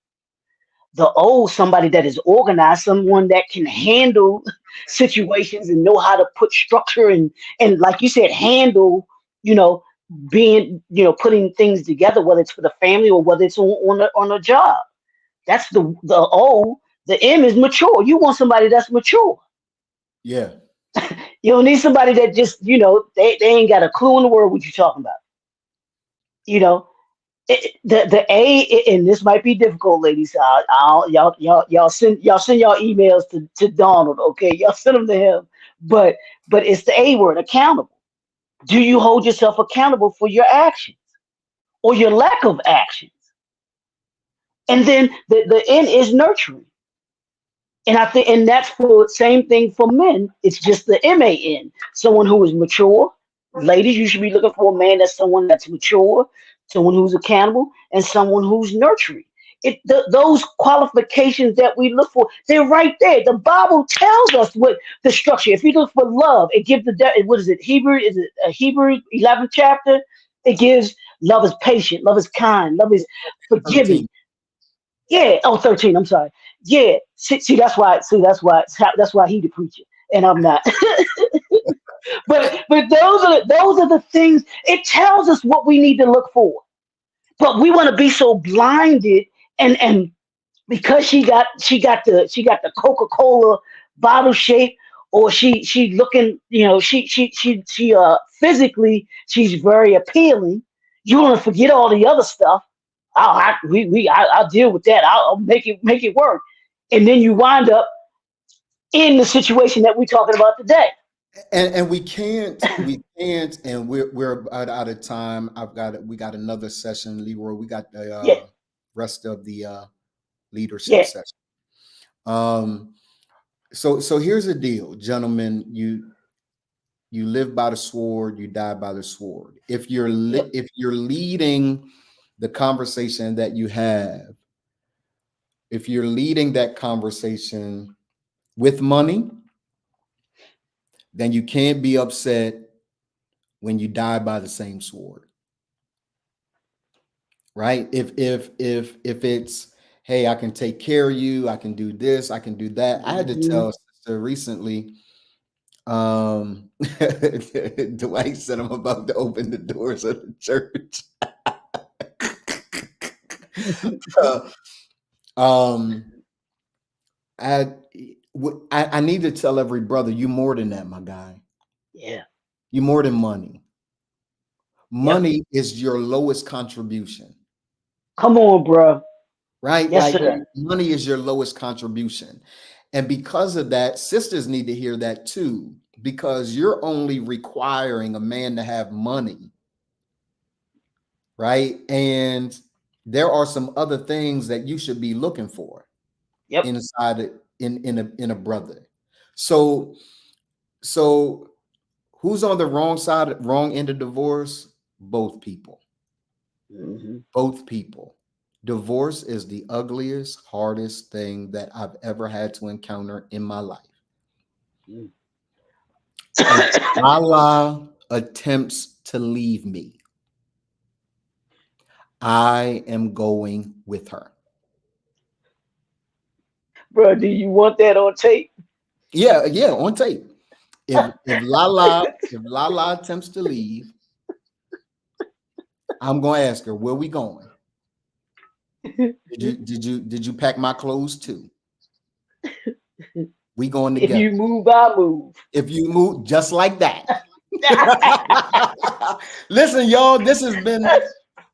The O, somebody that is organized, someone that can handle situations and know how to put structure and like you said, handle, you know, being, putting things together, whether it's for the family or whether it's on a job. That's the O. The M is mature. You want somebody that's mature. yeah, You don't need somebody that just, they ain't got a clue in the world what you're talking about. You know, the A, and this might be difficult, ladies. Y'all send y'all emails to Donald, okay? Y'all send them to him. But it's the A word, accountable. Do you hold yourself accountable for your actions or your lack of actions? And then the N is nurturing. And I think, and that's for same thing for men. It's just the MAN, someone who is mature. Ladies, you should be looking for a man that's someone that's mature, someone who's accountable, and someone who's nurturing. Those qualifications that we look for, they're right there. The Bible tells us what the structure. If you look for love, it gives what is it? Hebrew is it Hebrew 11th chapter? It gives love is patient, love is kind, love is 13. forgiving. Yeah. Oh, 13. I'm sorry. Yeah. See, that's why. See, that's why he the preacher, and I'm not. But those are the things. It tells us what we need to look for. But we want to be so blinded, and because she got the Coca-Cola bottle shape, or she looking, physically she's very appealing. You want to forget all the other stuff. I'll deal with that. I'll make it work, and then you wind up in the situation that we're talking about today. And we can't, and we're about out of time. We got another session, Leroy. We got the Yeah, rest of the leadership yeah, session. Um, so here's the deal, gentlemen. You live by the sword, you die by the sword. yep. If you're leading the conversation that you have, if you're leading that conversation with money, then you can't be upset when you die by the same sword, right? If it's, hey, I can take care of you, I can do this, I can do that. I had to Hmm. tell sister recently, Dwight said I'm about to open the doors of the church. um, I, I need to tell every brother, you more than that, my guy. Yeah. You more than money. Yep. Money is your lowest contribution, Come on, bro. right? Yes, Like sir. money is your lowest contribution. And because of that, sisters need to hear that too, because you're only requiring a man to have money, right? And there are some other things that you should be looking for Yep. inside in a brother. So so who's on the wrong side, wrong end of divorce? both people. Mm-hmm. Both people. Divorce is the ugliest, hardest thing that I've ever had to encounter in my life. Mm. If Allah attempts to leave me, I am going with her. Bro, do you want that on tape? Yeah, on tape. If Lala attempts to leave, I'm gonna ask her, where we going? Did you pack my clothes too? We going If together. you move, I move. If you move just like that. Listen, y'all, this has been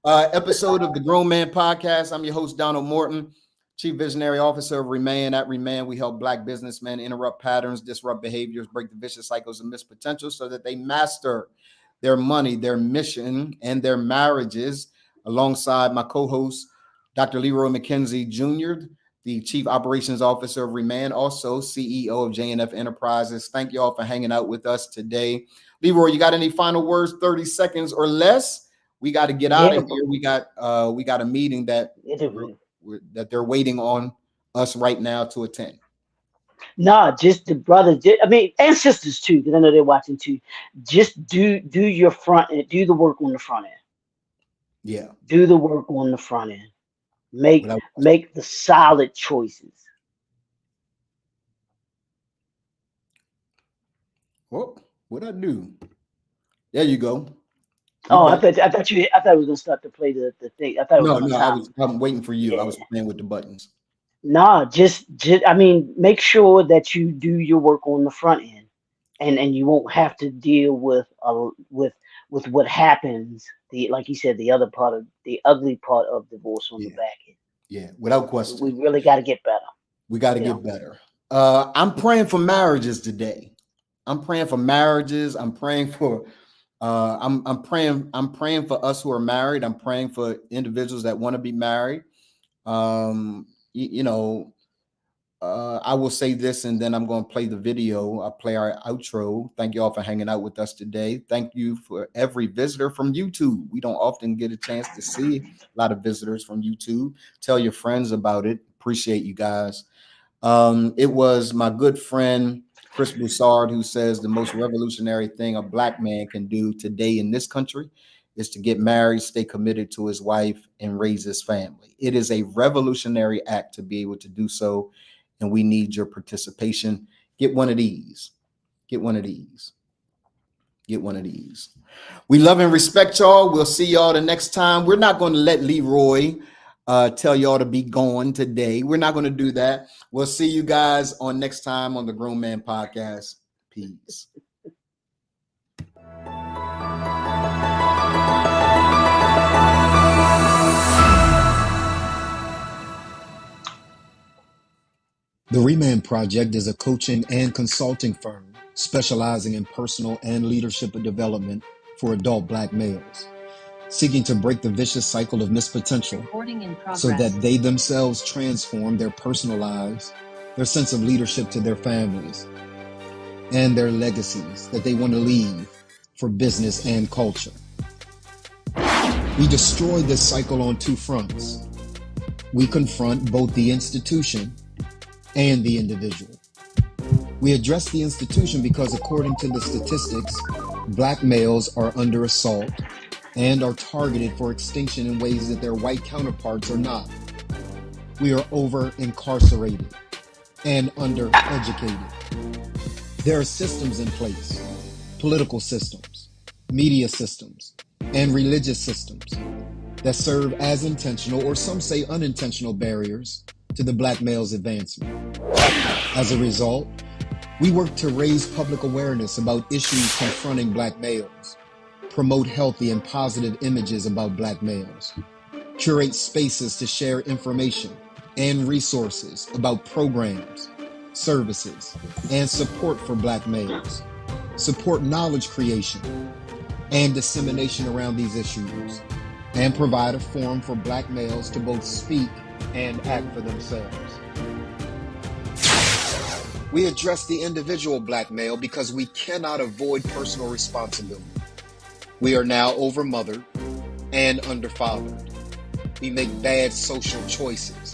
episode of the Grown Man Podcast. I'm your host, Donald Morton, Chief Visionary Officer of Remain. At Remain, we help Black businessmen interrupt patterns, disrupt behaviors, break the vicious cycles of missed potential so that they master their money, their mission, and their marriages. Alongside my co-host, Dr. Leroy McKenzie Jr., the Chief Operations Officer of Remain, also CEO of J&F Enterprises. Thank y'all for hanging out with us today. Leroy, you got any final words, 30 seconds or less? We got to get out of here. We got a meeting that they're waiting on us right now to attend. Nah, just the brothers. And sisters too, because I know they're watching too. Just do your front end. Do the work on the front end. Yeah. Do the work on the front end. Make the solid choices. Well, what'd I do? There you go. I thought I was gonna start to play the thing. I thought I'm waiting for you. Yeah. I was playing with the buttons. Nah, just make sure that you do your work on the front end, and you won't have to deal with what happens. Like you said, the other part of the ugly part of divorce on the back end. Yeah, without question. We really got to get better. We got to get better. I'm praying for marriages today. I'm praying for marriages. I'm praying for I'm praying for us who are married. I'm praying for individuals that want to be married. I will say this, and then I'm going to play the video. I'll play our outro. Thank you all for hanging out with us today. Thank you for every visitor from YouTube. We don't often get a chance to see a lot of visitors from YouTube. Tell your friends about it. Appreciate you guys. It was my good friend, Chris Broussard, who says the most revolutionary thing a Black man can do today in this country is to get married, stay committed to his wife, and raise his family. It is a revolutionary act to be able to do so, and we need your participation. Get one of these. Get one of these. Get one of these. We love and respect y'all. We'll see y'all the next time. We're not going to let Leroy tell y'all to be gone today. We're not going to do that. We'll see you guys on next time on the Grown Man Podcast. Peace. The Remand Project is a coaching and consulting firm specializing in personal and leadership development for adult Black males, seeking to break the vicious cycle of missed potential so that they themselves transform their personal lives, their sense of leadership to their families, and their legacies that they want to leave for business and culture. We destroy this cycle on two fronts. We confront both the institution and the individual. We address the institution because, according to the statistics, Black males are under assault and are targeted for extinction in ways that their white counterparts are not. We are over-incarcerated and under-educated. There are systems in place, political systems, media systems, and religious systems that serve as intentional, or some say unintentional, barriers to the Black male's advancement. As a result, we work to raise public awareness about issues confronting Black males, promote healthy and positive images about Black males, curate spaces to share information and resources about programs, services, and support for Black males, support knowledge creation and dissemination around these issues, and provide a forum for Black males to both speak and act for themselves. We address the individual Black male because we cannot avoid personal responsibility. We are now overmothered and underfathered. We make bad social choices,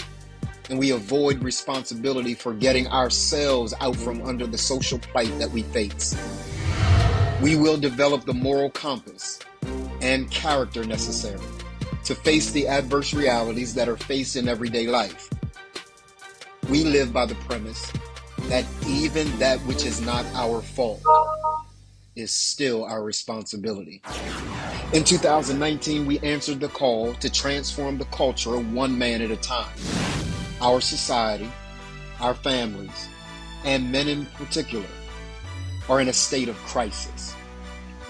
and we avoid responsibility for getting ourselves out from under the social plight that we face. We will develop the moral compass and character necessary to face the adverse realities that are faced in everyday life. We live by the premise that even that which is not our fault is still our responsibility. In 2019, we answered the call to transform the culture one man at a time. Our society, our families, and men in particular are in a state of crisis.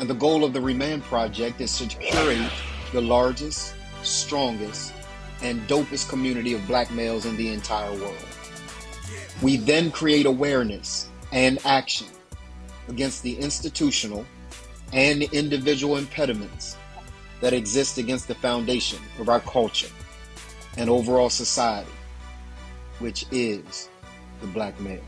And the goal of the Remand Project is to curate the largest, strongest, and dopest community of Black males in the entire world. We then create awareness and action against the institutional and individual impediments that exist against the foundation of our culture and overall society, which is the Black male.